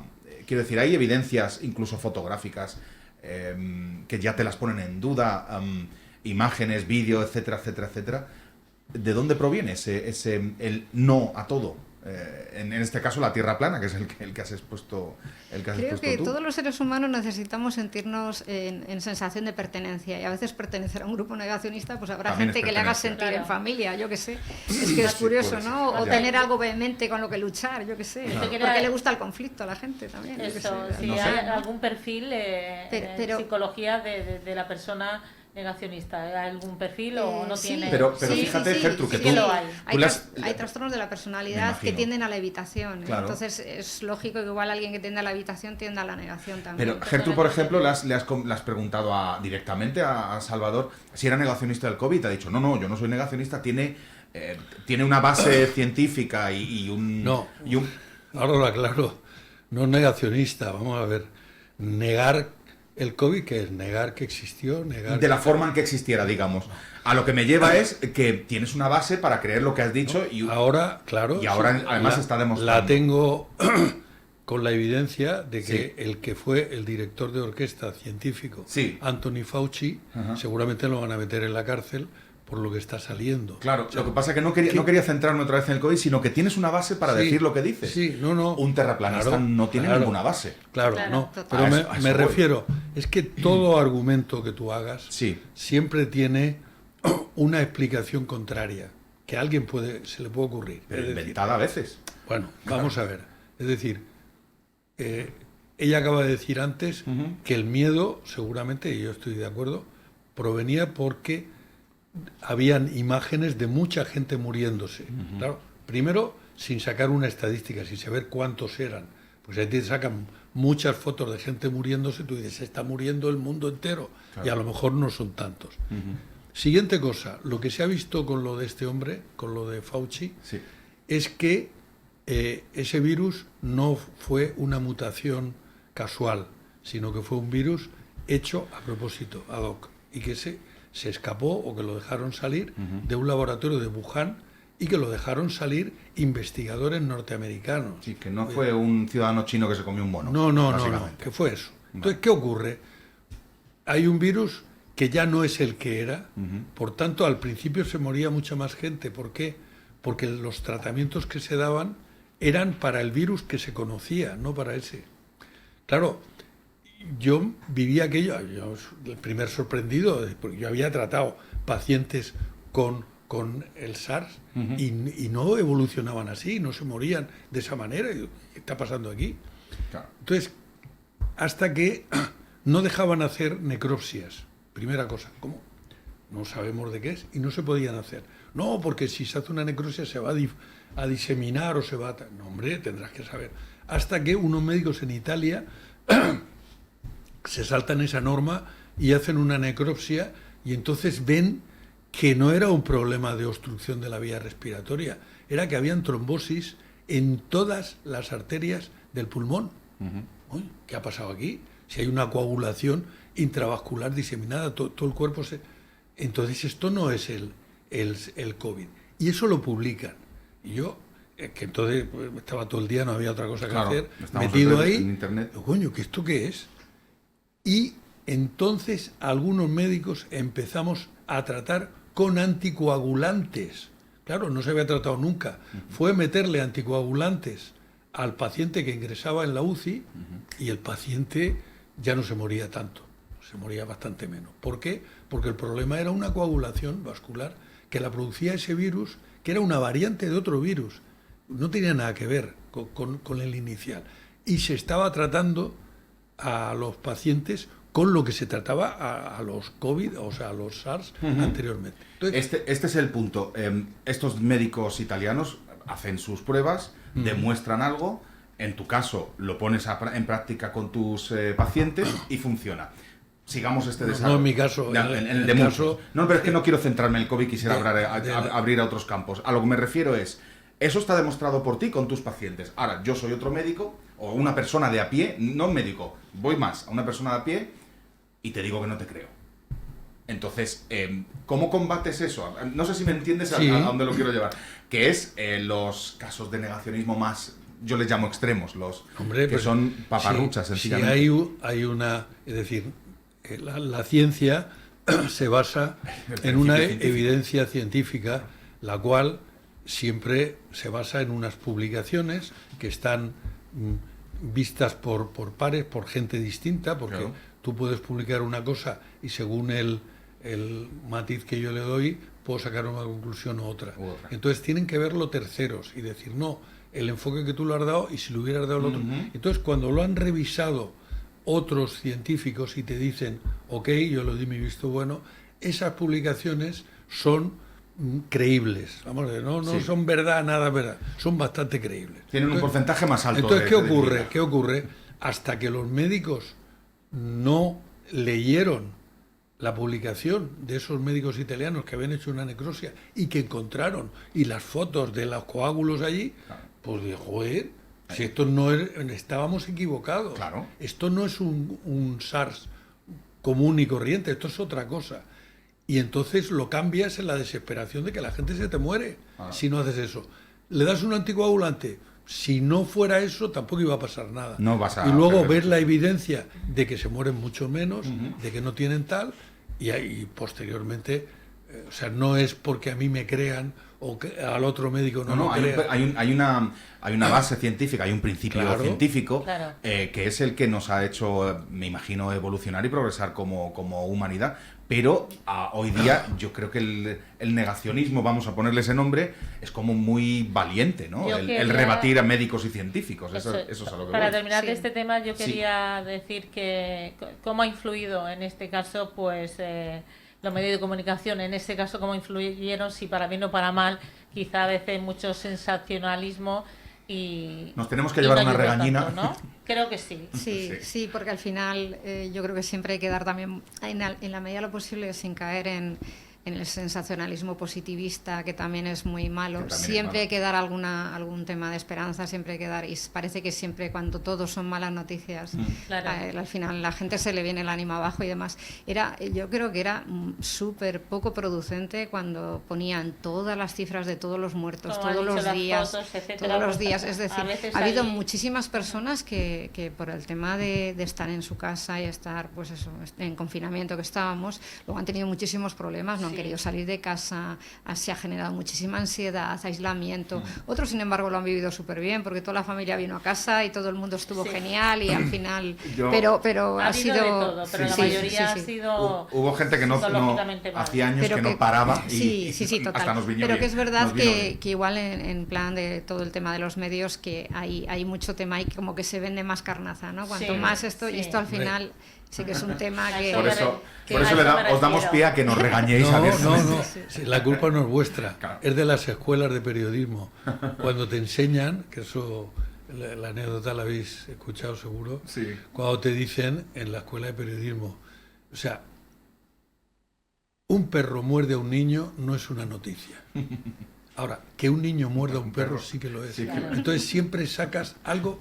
Quiero decir, hay evidencias, incluso fotográficas, que ya te las ponen en duda, imágenes, vídeos, etcétera, etcétera, etcétera. ¿De dónde proviene el no a todo? En este caso la Tierra plana, que es el que has expuesto. Creo que todos los seres humanos necesitamos sentirnos en sensación de pertenencia, y a veces pertenecer a un grupo negacionista, pues habrá también gente que le haga sentir en familia, yo qué sé. Es que es curioso, ¿no? O tener algo vehemente con lo que luchar, yo qué sé. Porque le gusta el conflicto a la gente también. Eso, si hay algún perfil en psicología de la persona negacionista? ¿Hay algún perfil o no sí, tiene? Pero fíjate, Gertrude, que tú... lo hay. Hay trastornos de la personalidad que tienden a la evitación. Claro. Entonces es lógico que igual alguien que tiende a la evitación tienda a la negación también. Pero Gertrude, por ejemplo, le has preguntado directamente a Salvador si era negacionista del COVID. Te ha dicho, no, yo no soy negacionista, tiene una base científica y un... No, y un... ahora lo aclaro, no negacionista, vamos a ver, negar el COVID, que es negar que existió, negar... De la forma en que existiera, digamos. A lo que me lleva es que tienes una base para creer lo que has dicho y... Ahora, claro... Y ahora además está demostrando. La tengo con la evidencia de que Sí. el que fue el director de orquesta científico, Sí. Anthony Fauci, Ajá. seguramente lo van a meter en la cárcel por lo que está saliendo. Claro, O sea, lo que pasa es que no quería centrarme otra vez en el COVID, sino que tienes una base para sí, decir lo que dices. Sí, no. Un terraplanista Claro, no tiene claro. ninguna base. Claro, Claro, no. total. Pero A me eso voy. refiero, es que todo argumento que tú hagas Sí. siempre tiene una explicación contraria, que a alguien se le puede ocurrir. Pero Es decir, inventada a veces. bueno, vamos a ver. Es decir, ella acaba de decir antes Ujú. que el miedo, seguramente, y yo estoy de acuerdo, provenía porque habían imágenes de mucha gente muriéndose. Claro, primero, sin sacar una estadística, sin saber cuántos eran. Pues ahí te sacan muchas fotos de gente muriéndose, tú dices, se está muriendo el mundo entero. Claro. Y a lo mejor no son tantos. Siguiente cosa, lo que se ha visto con lo de este hombre, con lo de Fauci, Sí. es que ese virus no fue una mutación casual, sino que fue un virus hecho a propósito, ad hoc, y que se escapó o que lo dejaron salir de un laboratorio de Wuhan y que lo dejaron salir investigadores norteamericanos. Sí, que no fue un ciudadano chino que se comió un mono. No, básicamente. que fue eso. Entonces, ¿qué ocurre? Hay un virus que ya no es el que era, por tanto, al principio se moría mucha más gente. ¿Por qué? Porque los tratamientos que se daban eran para el virus que se conocía, no para ese. Claro, yo viví aquello, yo el primer sorprendido, porque yo había tratado pacientes con el SARS y no evolucionaban así, no se morían de esa manera. Y digo, ¿qué está pasando aquí? Claro. Entonces, hasta que no dejaban hacer necropsias. Primera cosa, ¿cómo? No sabemos de qué es y no se podían hacer. No, porque si se hace una necropsia se va a diseminar o se va a... No, hombre, tendrás que saber. Hasta que unos médicos en Italia se saltan esa norma y hacen una necropsia y entonces ven que no era un problema de obstrucción de la vía respiratoria, era que habían trombosis en todas las arterias del pulmón. Uy, ¿qué ha pasado aquí? Si hay una coagulación intravascular diseminada, todo el cuerpo se... Entonces esto no es el COVID. Y eso lo publican. Y yo, que entonces pues, estaba todo el día, no había otra cosa que hacer, estamos metido ahí, en internet. digo, coño, ¿que esto qué es? Y entonces algunos médicos empezamos a tratar con anticoagulantes. Claro, no se había tratado nunca. Fue meterle anticoagulantes al paciente que ingresaba en la UCI y el paciente ya no se moría tanto, se moría bastante menos. ¿Por qué? Porque el problema era una coagulación vascular que la producía ese virus, que era una variante de otro virus. No tenía nada que ver con el inicial. Y se estaba tratando a los pacientes con lo que se trataba a los COVID, o sea, a los SARS anteriormente. Entonces, Este es el punto. Estos médicos italianos hacen sus pruebas, demuestran algo, en tu caso lo pones en práctica con tus pacientes y funciona. Sigamos este desarrollo. No en mi caso. En el en de el muchos. caso, No, pero es que no quiero centrarme en el COVID, quisiera de abrir a otros campos. A lo que me refiero es, eso está demostrado por ti con tus pacientes. Ahora, yo soy otro médico o una persona de a pie, no un médico, voy más a una persona de a pie y te digo que no te creo. Entonces, ¿cómo combates eso? No sé si me entiendes Sí. a dónde lo quiero llevar. Que es los casos de negacionismo más, yo les llamo extremos, los hombre, que pues, son paparruchas, si sencillamente. hay una, es decir, la ciencia se basa El en una principio científico. evidencia científica, la cual siempre se basa en unas publicaciones que están vistas por pares, por gente distinta, porque Claro. tú puedes publicar una cosa y según el matiz que yo le doy, puedo sacar una conclusión u otra. Entonces tienen que verlo terceros y decir, no, el enfoque que tú le has dado y si lo hubieras dado al otro. Entonces, cuando lo han revisado otros científicos y te dicen, ok, yo le di mi visto bueno, esas publicaciones son creíbles. Vamos a ver, no son verdad, nada verdad, son bastante creíbles. Tienen un porcentaje más alto. Entonces, ¿qué ocurre? Hasta que los médicos no leyeron la publicación de esos médicos italianos que habían hecho una necropsia y que encontraron y las fotos de los coágulos allí, pues dijo, joder, si esto no es, estábamos equivocados. Claro. Esto no es un SARS común y corriente, esto es otra cosa. Y entonces lo cambias en la desesperación de que la gente se te muere si no haces eso. Le das un anticoagulante. Si no fuera eso, tampoco iba a pasar nada. No vas a y luego perder. ver la evidencia de que se mueren mucho menos, de que no tienen tal, y posteriormente, o sea, no es porque a mí me crean o que al otro médico no lo crean. Hay una base científica, hay un principio científico que es el que nos ha hecho, me imagino, evolucionar y progresar como humanidad. Pero hoy día yo creo que el negacionismo, vamos a ponerle ese nombre, es como muy valiente, ¿no? El rebatir a médicos y científicos. Eso es a lo que Para voy. terminar de este tema, yo quería decir que cómo ha influido en este caso, pues los medios de comunicación, en este caso cómo influyeron, si para bien o para mal, quizá a veces mucho sensacionalismo y nos tenemos que llevar una regañina, tanto, ¿no? Creo que sí. Sí, porque al final yo creo que siempre hay que dar también, en la medida de lo posible, sin caer en el sensacionalismo positivista, que también es muy malo. Siempre hay que dar algún tema de esperanza, siempre hay que dar, y parece que siempre cuando todos son malas noticias, al final la gente se le viene el ánimo abajo y demás. Yo creo que era súper poco producente cuando ponían todas las cifras de todos los muertos, todos los días, es decir, ha habido muchísimas personas que por el tema de estar en su casa y estar, pues eso, en confinamiento que estábamos, luego han tenido muchísimos problemas, no han querido salir de casa, se ha generado muchísima ansiedad, aislamiento. Otros, sin embargo, lo han vivido súper bien porque toda la familia vino a casa y todo el mundo estuvo genial y al final... Pero ha sido... de todo, pero la mayoría ha sido... Hubo gente que no hacía años que no paraba y total. hasta nos vino pero bien. que es verdad que igual en plan de todo el tema de los medios, que hay mucho tema y como que se vende más carnaza, ¿no? Cuanto más esto, y esto al final... Sí que es un tema que... Por eso os damos pie a que nos regañéis. No. Sí, la culpa no es vuestra, es de las escuelas de periodismo. Cuando te enseñan, que eso, la anécdota la habéis escuchado seguro, cuando te dicen en la escuela de periodismo, o sea, un perro muerde a un niño no es una noticia. Ahora, que un niño muerda a un perro sí que lo es. Entonces siempre sacas algo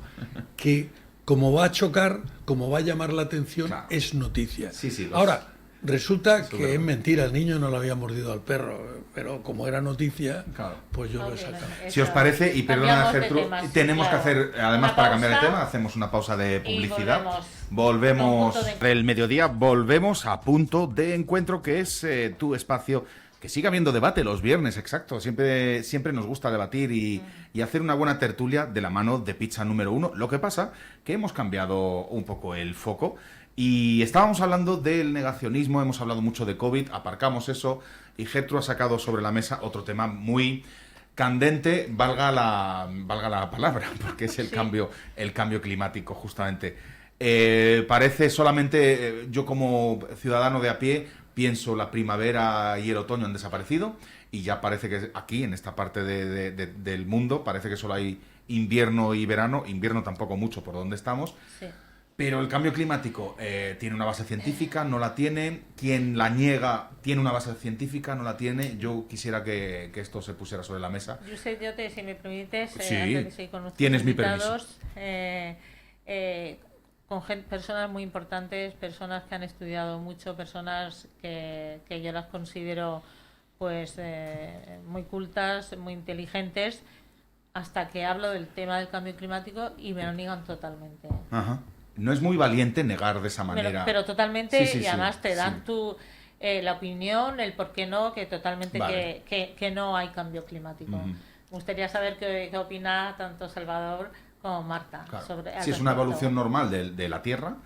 que... como va a chocar, como va a llamar la atención, es noticia. Ahora, resulta que es mentira, el niño no le había mordido al perro, pero como era noticia, pues yo lo he sacado. Si os parece, y perdona, Gertrude, tenemos que hacer, además para cambiar de tema, hacemos una pausa de publicidad. Volvemos el mediodía, volvemos a Punto de Encuentro, que es tu espacio. Que siga habiendo debate los viernes, exacto. Siempre nos gusta debatir y hacer una buena tertulia de la mano de Pizza Número 1. Lo que pasa que hemos cambiado un poco el foco y estábamos hablando del negacionismo, hemos hablado mucho de COVID, aparcamos eso y Gertrude ha sacado sobre la mesa otro tema muy candente, valga la palabra, porque es el cambio climático, justamente. Parece solamente, yo como ciudadano de a pie, pienso la primavera y el otoño han desaparecido y ya parece que aquí, en esta parte del mundo, parece que solo hay invierno y verano, invierno tampoco mucho por donde estamos, pero el cambio climático tiene una base científica, no la tiene, quien la niega tiene una base científica, no la tiene. Yo quisiera que esto se pusiera sobre la mesa. Si me permites, antes de seguir con tienes mi permiso. Con personas muy importantes, personas que han estudiado mucho, personas que yo las considero pues muy cultas, muy inteligentes, hasta que hablo del tema del cambio climático y me lo niegan totalmente. Ajá. No es muy valiente negar de esa manera. Pero totalmente, y además te dan la opinión, el por qué no, que totalmente que no hay cambio climático. Me gustaría saber qué opina tanto Salvador como Marta. Sobre si es una evolución normal de la Tierra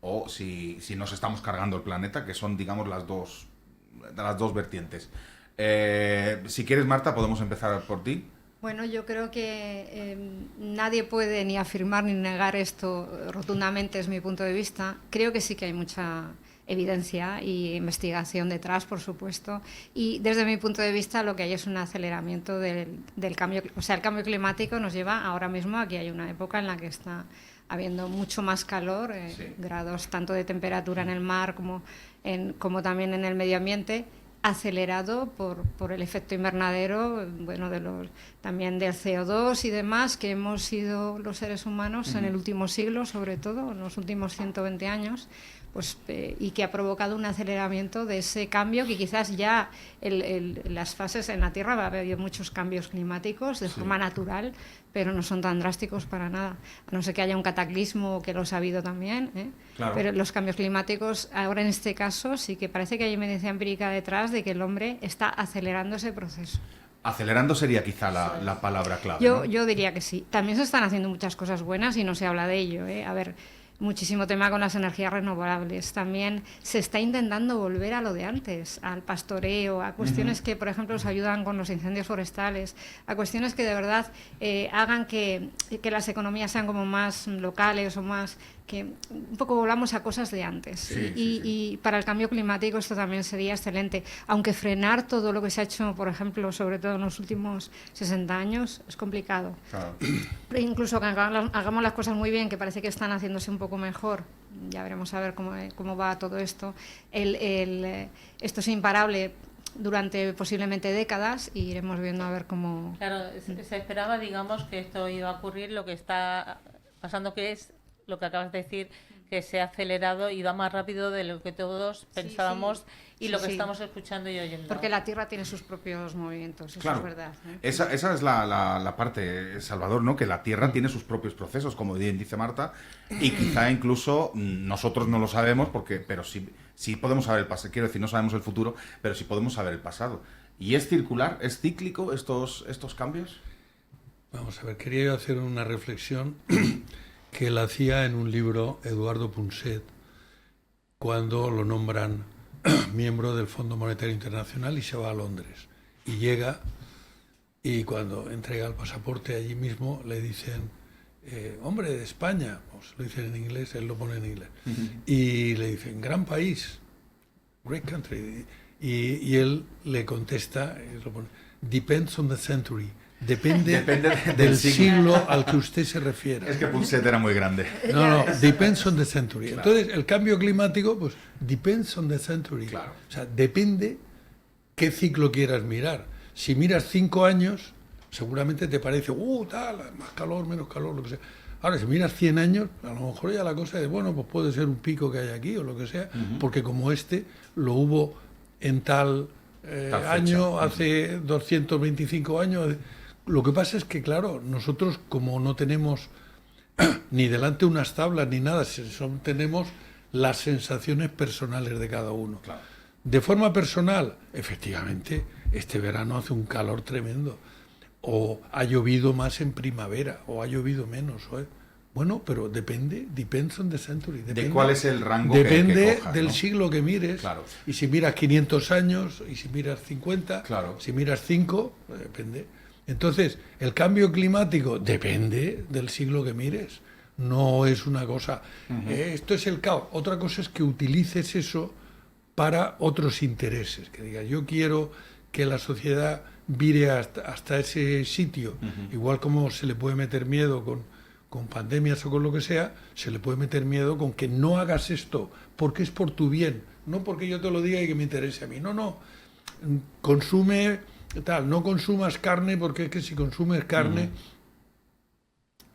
o si nos estamos cargando el planeta, que son, digamos, las dos vertientes. Si quieres, Marta, podemos empezar por ti. Bueno, yo creo que nadie puede ni afirmar ni negar esto rotundamente, es mi punto de vista. Creo que sí que hay mucha evidencia y investigación detrás, por supuesto. Y desde mi punto de vista lo que hay es un aceleramiento del cambio. O sea, el cambio climático nos lleva ahora mismo, aquí hay una época en la que está habiendo mucho más calor, grados tanto de temperatura en el mar como también en el medio ambiente, acelerado por el efecto invernadero, bueno, también del CO2 y demás, que hemos sido los seres humanos en el último siglo, sobre todo, en los últimos 120 años, pues, y que ha provocado un aceleramiento de ese cambio que quizás ya las fases en la Tierra va a haber muchos cambios climáticos de forma natural, pero no son tan drásticos para nada, a no ser que haya un cataclismo, que los ha habido también, Claro. Pero los cambios climáticos, ahora en este caso, sí que parece que hay evidencia empírica detrás de que el hombre está acelerando ese proceso. Acelerando sería quizá la palabra clave. Yo diría que sí. También se están haciendo muchas cosas buenas y no se habla de ello, A ver, muchísimo tema con las energías renovables. También se está intentando volver a lo de antes, al pastoreo, a cuestiones que, por ejemplo, nos ayudan con los incendios forestales, a cuestiones que de verdad hagan que las economías sean como más locales o más... que un poco volvamos a cosas de antes. Y para el cambio climático esto también sería excelente. Aunque frenar todo lo que se ha hecho, por ejemplo, sobre todo en los últimos 60 años, es complicado. Claro. Pero incluso que hagamos las cosas muy bien, que parece que están haciéndose un poco mejor, ya veremos a ver cómo va todo esto. Esto es imparable durante posiblemente décadas y iremos viendo a ver cómo... Claro, se esperaba, digamos, que esto iba a ocurrir, lo que está pasando que es lo que acabas de decir, que se ha acelerado y va más rápido de lo que todos pensábamos y lo que estamos escuchando y oyendo. Porque la Tierra tiene sus propios movimientos, eso es verdad. Esa es la parte, Salvador, ¿no? Que la Tierra tiene sus propios procesos, como bien dice Marta, y quizá incluso nosotros no lo sabemos, pero sí podemos saber el pasado. Quiero decir, no sabemos el futuro, pero sí podemos saber el pasado. ¿Y es circular, es cíclico estos cambios? Vamos a ver, quería yo hacer una reflexión que él hacía en un libro, Eduardo Punset, cuando lo nombran miembro del Fondo Monetario Internacional y se va a Londres. Y llega, y cuando entrega el pasaporte allí mismo le dicen, hombre, de España, pues lo dicen en inglés, él lo pone en inglés, y le dicen, gran país, great country, y él le contesta, lo pone, depends on the century. Depende del siglo al que usted se refiere. Es que Punset era muy grande. No, depends on the century. Claro. Entonces, el cambio climático, pues, depends on the century. Claro. O sea, depende qué ciclo quieras mirar. Si miras 5 años, seguramente te parece, tal, más calor, menos calor, lo que sea. Ahora, si miras 100 años, a lo mejor ya la cosa es, bueno, pues puede ser un pico que hay aquí o lo que sea, porque como lo hubo en tal año, hace 225 años... Lo que pasa es que, claro, nosotros como no tenemos ni delante unas tablas ni nada, tenemos las sensaciones personales de cada uno. Claro. De forma personal, efectivamente, este verano hace un calor tremendo, o ha llovido más en primavera, o ha llovido menos. Bueno, pero depends on the century. Depende, ¿de cuál es el rango depende que cojas, del ¿no? siglo que mires. Claro. Y si miras 500 años, y si miras 50, claro. Si miras 5, depende. Entonces, el cambio climático depende del siglo que mires, no es una cosa... esto es el caos. Otra cosa es que utilices eso para otros intereses, que digas, yo quiero que la sociedad vire hasta ese sitio, igual como se le puede meter miedo con pandemias o con lo que sea, se le puede meter miedo con que no hagas esto, porque es por tu bien, no porque yo te lo diga y que me interese a mí. No, consume... no consumas carne porque es que si consumes carne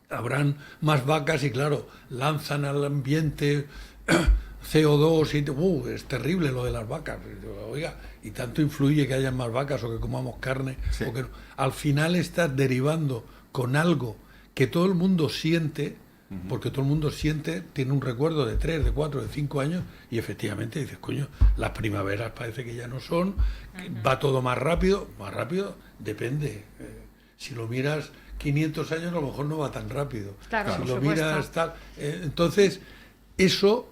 habrán más vacas y claro, lanzan al ambiente CO2 y es terrible lo de las vacas. Oiga, y tanto influye que haya más vacas o que comamos carne. O que no. Al final estás derivando con algo que todo el mundo siente, porque todo el mundo tiene un recuerdo de 3, de 4, de 5 años y efectivamente dices, coño, las primaveras parece que ya no son, va todo más rápido, depende. Si lo miras 500 años a lo mejor no va tan rápido. Claro, si lo miras tal... entonces, eso,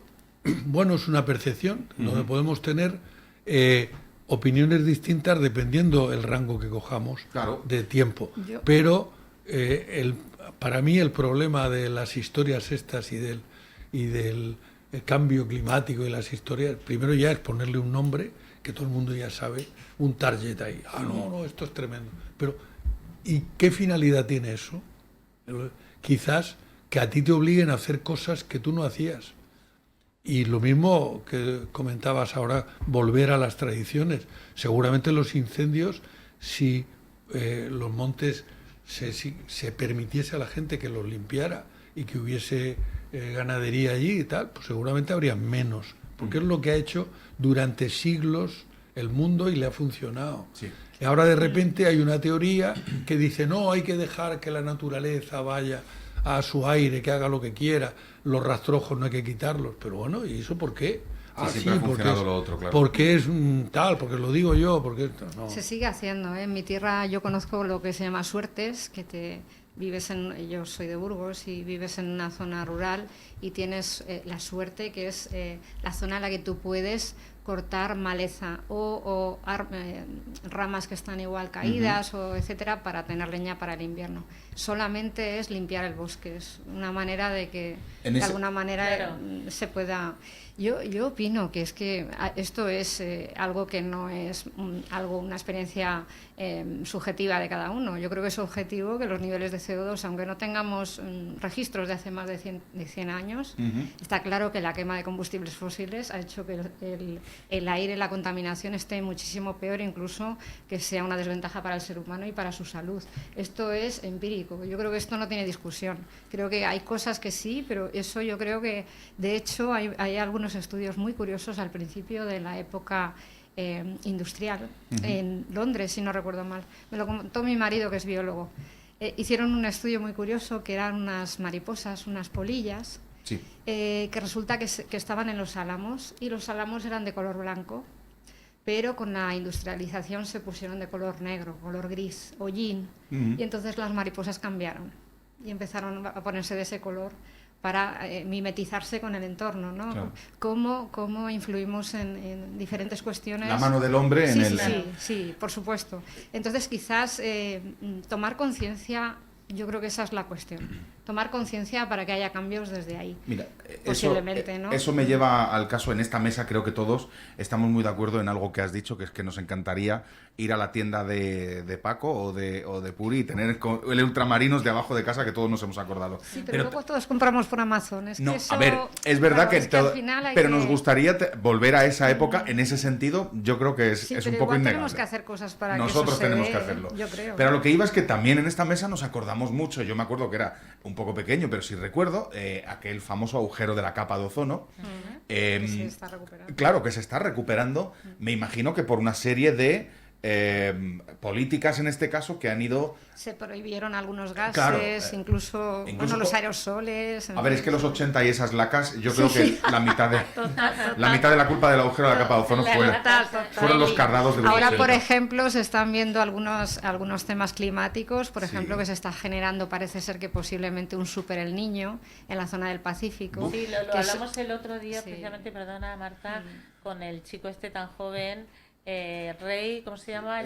bueno, es una percepción donde podemos tener opiniones distintas dependiendo el rango que cojamos de tiempo. Pero para mí el problema de las historias estas y del el cambio climático y las historias, primero ya es ponerle un nombre que todo el mundo ya sabe, un target ahí. No, esto es tremendo. Pero, ¿y qué finalidad tiene eso? Quizás que a ti te obliguen a hacer cosas que tú no hacías. Y lo mismo que comentabas ahora, volver a las tradiciones. Seguramente los incendios, si los montes se permitiese a la gente que los limpiara y que hubiese ganadería allí y tal, pues seguramente habría menos. Porque es lo que ha hecho durante siglos el mundo y le ha funcionado. Sí. Y ahora de repente hay una teoría que dice, no, hay que dejar que la naturaleza vaya a su aire, que haga lo que quiera, los rastrojos no hay que quitarlos. Pero bueno, ¿y eso por qué? Sí, ha funcionado lo otro, claro. Porque es tal, porque lo digo yo, porque no. Se sigue haciendo, ¿eh? En mi tierra yo conozco lo que se llama suertes, que yo soy de Burgos y vives en una zona rural y tienes la suerte, que es la zona en la que tú puedes cortar maleza o ramas que están igual caídas o etcétera para tener leña para el invierno. Solamente es limpiar el bosque, es una manera de que de alguna manera se pueda. Yo opino que es que esto es algo que no es una experiencia subjetiva de cada uno. Yo creo que es objetivo que los niveles de CO2, aunque no tengamos registros de hace más de 100 años, está claro que la quema de combustibles fósiles ha hecho que el aire, la contaminación esté muchísimo peor, incluso que sea una desventaja para el ser humano y para su salud. Esto es empírico. Yo creo que esto no tiene discusión. Creo que hay cosas que sí, pero eso yo creo que, de hecho, hay algunos estudios muy curiosos al principio de la época industrial, en Londres, si no recuerdo mal. Me lo contó mi marido, que es biólogo. Hicieron un estudio muy curioso, que eran unas mariposas, unas polillas, sí. Que resulta que estaban en los álamos, y los álamos eran de color blanco, pero con la industrialización se pusieron de color negro, color gris, hollín, y entonces las mariposas cambiaron y empezaron a ponerse de ese color para mimetizarse con el entorno, ¿no? Claro. ¿Cómo influimos en diferentes cuestiones? La mano del hombre en el... Sí, por supuesto. Entonces, quizás tomar conciencia, yo creo que esa es la cuestión. Tomar conciencia para que haya cambios desde ahí. Mira, posiblemente, ¿no? Eso me lleva al caso, en esta mesa creo que todos estamos muy de acuerdo en algo que has dicho, que es que nos encantaría ir a la tienda de Paco o de Puri y tener el ultramarinos de abajo de casa, que todos nos hemos acordado. Sí, pero luego todos compramos por Amazon. Es no, que eso, a ver, es verdad claro, que, al final pero nos gustaría volver a esa época. En ese sentido, yo creo que es un poco innegable. Tenemos que hacer cosas para nosotros que eso tenemos se que dé, hacerlo. yo creo. Pero lo que iba es que también en esta mesa nos acordamos mucho. Yo me acuerdo que era un poco pequeño, pero sí recuerdo aquel famoso agujero de la capa de ozono. Que se está recuperando. Claro, que se está recuperando. Me imagino que por una serie de políticas, en este caso, que han ido... Se prohibieron algunos gases, claro, incluso bueno, los aerosoles... A ver, es que los 80 y esas lacas, yo creo que la mitad de la culpa del agujero de la capa de ozono fueron los cardados de los Ahora, 80. por ejemplo, se están viendo algunos temas climáticos, por ejemplo, que se está generando, parece ser que posiblemente un super El Niño en la zona del Pacífico. Sí, lo hablamos el otro día, precisamente, perdona Marta, con el chico este tan joven... Rey, ¿cómo se llama?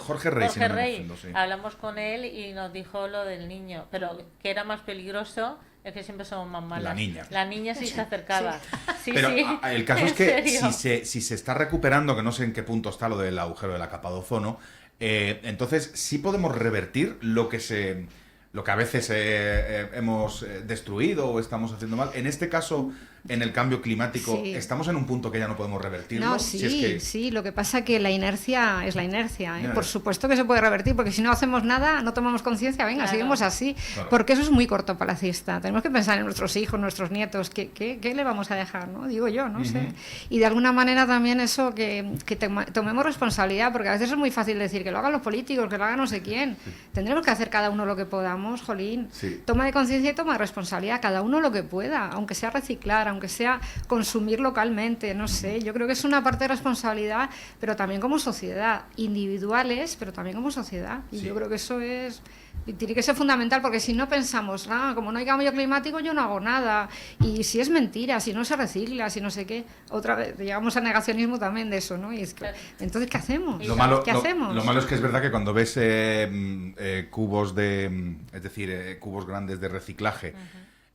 Jorge Rey. Jorge Rey. Sí. Hablamos con él y nos dijo lo del niño, pero que era más peligroso, es que siempre somos más malas. La niña sí se acercaba. Sí, pero sí. El caso es que si se está recuperando, que no sé en qué punto está lo del agujero de la capa de ozono, entonces sí podemos revertir lo que a veces hemos destruido o estamos haciendo mal. En este caso, en el cambio climático, estamos en un punto que ya no podemos revertirlo. No, sí, lo que pasa es que la inercia es la inercia. Por supuesto que se puede revertir, porque si no hacemos nada, no tomamos conciencia, venga, seguimos así. Claro. Porque eso es muy cortoplacista. Tenemos que pensar en nuestros hijos, nuestros nietos, ¿qué le vamos a dejar? ¿No? Digo yo, no sé. Y de alguna manera también eso, que tomemos responsabilidad, porque a veces es muy fácil decir que lo hagan los políticos, que lo haga no sé quién. Tendremos que hacer cada uno lo que podamos, jolín. Toma de conciencia y toma de responsabilidad, cada uno lo que pueda, aunque sea reciclar, aunque sea consumir localmente, no sé. Yo creo que es una parte de responsabilidad, pero también como sociedad, individuales, pero también como sociedad. Y yo creo que eso tiene que ser fundamental, porque si no pensamos, como no hay cambio climático, yo no hago nada. Y si es mentira, si no se recicla, si no sé qué, otra vez llegamos al negacionismo también de eso, ¿no? Y es que, entonces, ¿qué hacemos? Lo malo hacemos? es que es verdad que cuando ves cubos cubos grandes de reciclaje,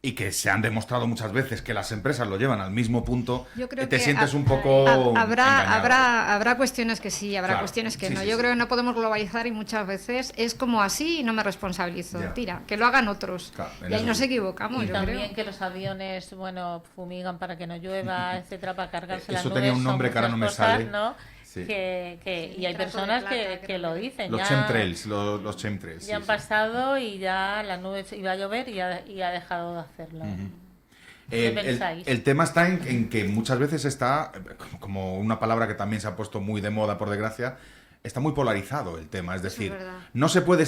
y que se han demostrado muchas veces que las empresas lo llevan al mismo punto, Yo creo te que sientes un poco habrá cuestiones que sí, habrá cuestiones que no. Sí, Yo sí. creo que no podemos globalizar y muchas veces es como así y no me responsabilizo. Ya. Tira, que lo hagan otros. Claro, en Y ahí eso nos sí. equivocamos, Y yo también creo. que los aviones, bueno, fumigan para que no llueva, etcétera, para cargarse las Eso nubes. tenía un son nombre que ahora no me muchas cosas, sale. ¿no? Sí. Y Sí, hay nitrato de personas plata, que creo lo que- dicen. Los ya, chemtrails, los chemtrails. ya han pasado y ya la nube iba a llover y ha dejado de hacerlo. ¿Qué pensáis? El tema está en que muchas veces está, como una palabra que también se ha puesto muy de moda, por desgracia, está muy polarizado el tema. Es Eso es decir, verdad. no se puede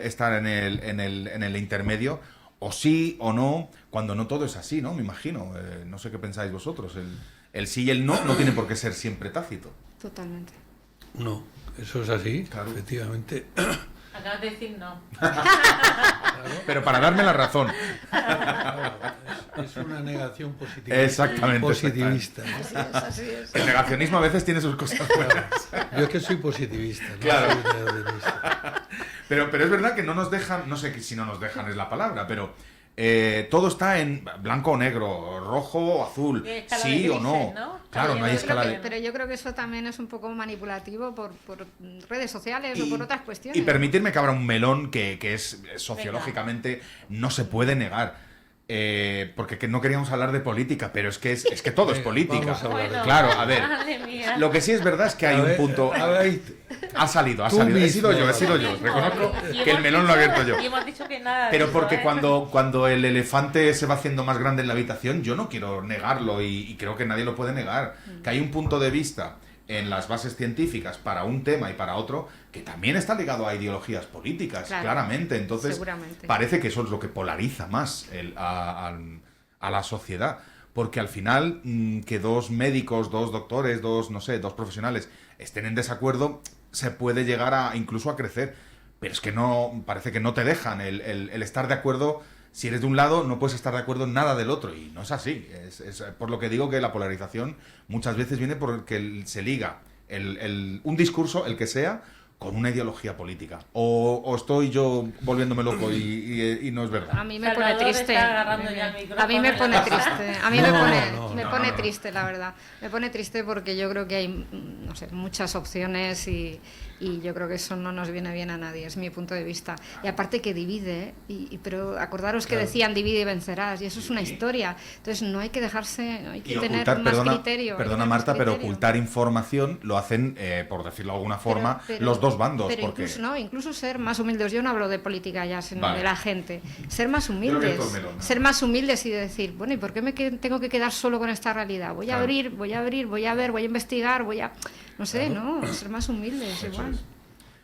estar en el intermedio, o sí o no, cuando no todo es así, ¿no? Me imagino. No sé qué pensáis vosotros. El sí y el no tiene por qué ser siempre tácito. Totalmente. No, eso es así, Claro. efectivamente. Acabas de decir no. Pero para darme la razón. Claro, es una negación positiva. Exactamente. Positivista. ¿no? Así es, así es. El negacionismo a veces tiene sus cosas buenas. Yo es que soy positivista, ¿no? Claro. Soy negacionista. Pero es verdad que no nos dejan, no sé si no nos dejan es la palabra, pero todo está en blanco o negro, rojo o azul, Y escala sí de o no. grises, ¿no? Claro, no hay Yo creo escala de... Pero yo creo que eso también es un poco manipulativo por redes sociales o por otras cuestiones. Y permitirme que abra un melón que es sociológicamente no se puede negar. Porque no queríamos hablar de política, pero es que todo es Venga, política. vamos a hablar de Claro, a ver. Madre mía. Lo que sí es verdad es que hay A un ver, punto. a ver, Ha salido. Tú He sido mismo. yo. Reconozco Y que el hemos melón lo he dicho- abierto yo. Y hemos dicho que nada. de Pero eso, porque ¿eh? cuando el elefante se va haciendo más grande en la habitación, yo no quiero negarlo y creo que nadie lo puede negar. Que hay un punto de vista en las bases científicas para un tema y para otro que también está ligado a ideologías políticas, Claro, claramente. Entonces, seguramente. parece que eso es lo que polariza más a la sociedad. Porque al final, que dos médicos, dos doctores, dos profesionales estén en desacuerdo, se puede llegar incluso a crecer. Pero es que no, parece que no te dejan el estar de acuerdo. Si eres de un lado, no puedes estar de acuerdo en nada del otro. Y no es así. Es por lo que digo que la polarización muchas veces viene porque se liga un discurso, el que sea, con una ideología política. O estoy yo volviéndome loco y no es verdad. A mí me pone Salvador triste. está agarrando ya el micrófono A mí me en la pone mano. triste. A mí No, me pone triste, la verdad. Me pone triste porque yo creo que hay, no sé, muchas opciones y yo creo que eso no nos viene bien a nadie, es mi punto de vista. Y aparte que divide, pero acordaros que decían divide y vencerás, y eso es una historia. Entonces no hay que dejarse, no hay que Y tener ocultar, más perdona, criterio. hay que perdona tener más Marta, pero criterio. ocultar información lo hacen, por decirlo de alguna forma, Pero- los dos bandos. Pero porque... incluso ser más humildes. Yo no hablo de política ya, sino Vale. de la gente. Ser más Yo humildes. abierto el melón, ¿no? Ser más humildes y decir, bueno, ¿y por qué tengo que quedar solo con esta realidad? Voy a Claro. abrir, voy a ver, voy a investigar, no sé, no, ser más humildes, Eso igual.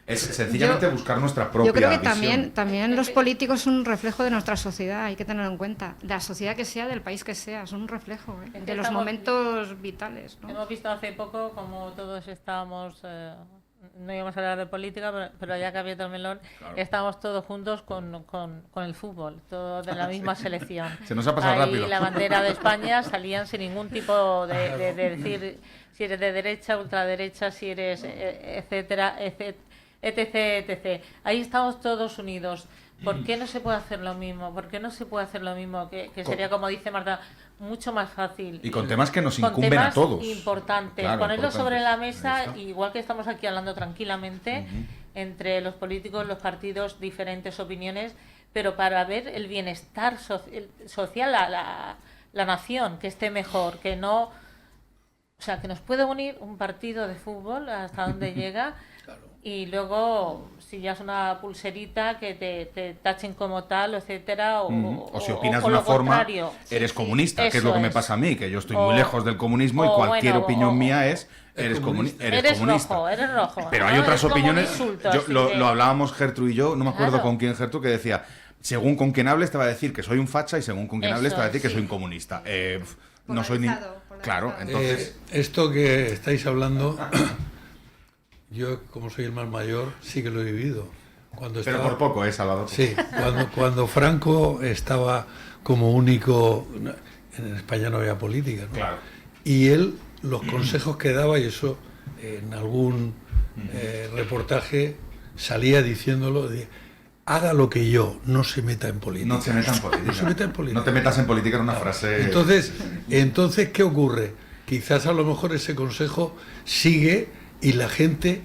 es sencillamente buscar nuestra propia Yo creo que visión. también los políticos son un reflejo de nuestra sociedad, hay que tenerlo en cuenta. De la sociedad que sea, del país que sea, son un reflejo Es que de los estamos- momentos vitales. ¿no? Hemos visto hace poco como todos estábamos, no íbamos a hablar de política, pero ya que ha abierto el melón, Claro. estábamos todos juntos con el fútbol, todos de la misma selección. Se nos ha pasado Ahí rápido. la bandera de España salían sin ningún tipo de decir si eres de derecha, ultraderecha, si eres etcétera, etc. Ahí estamos todos unidos. ¿Por qué no se puede hacer lo mismo? ¿Por qué no se puede hacer lo mismo? Que sería, como dice Marta, mucho más fácil. Y con temas que nos Con incumben temas a todos. importantes. Claro, Ponerlo importantes. sobre la Ahí mesa, está. igual que estamos aquí hablando tranquilamente, entre los políticos, los partidos, diferentes opiniones, pero para ver el bienestar social, la nación, que esté mejor, que no... O sea, que nos puede unir un partido de fútbol hasta donde llega y luego, si ya es una pulserita, que te tachen como tal, etcétera, O si opinas de lo una forma, contrario. eres Sí, comunista, que es lo eso que me es. pasa a mí, que yo estoy O- muy lejos del comunismo y o cualquier bueno, opinión o- mía eres comunista. eres comunista. Rojo, eres rojo. Pero ¿no? hay otras Es como un opiniones. insulto, Yo, así lo, que- lo hablábamos Gertrude y yo, no me acuerdo Claro. con quién Gertrude, que decía, según con quien hables te va a decir que soy un facha y según con quien hables te va a decir que sí. soy un comunista. No soy ni... Polarizado. Claro, entonces... Esto que estáis hablando, yo como soy el más mayor, sí que lo he vivido. Cuando Pero estaba- por poco, Salvador. Sí, cuando Franco estaba como único, en España no había política, ¿no? Claro. Y él, los consejos que daba, y eso en algún reportaje salía diciéndolo, haga lo que yo, no se meta en política. No se meta en política. No se meta en política. No te metas en política era una frase... Entonces, ¿qué ocurre? Quizás a lo mejor ese consejo sigue y la gente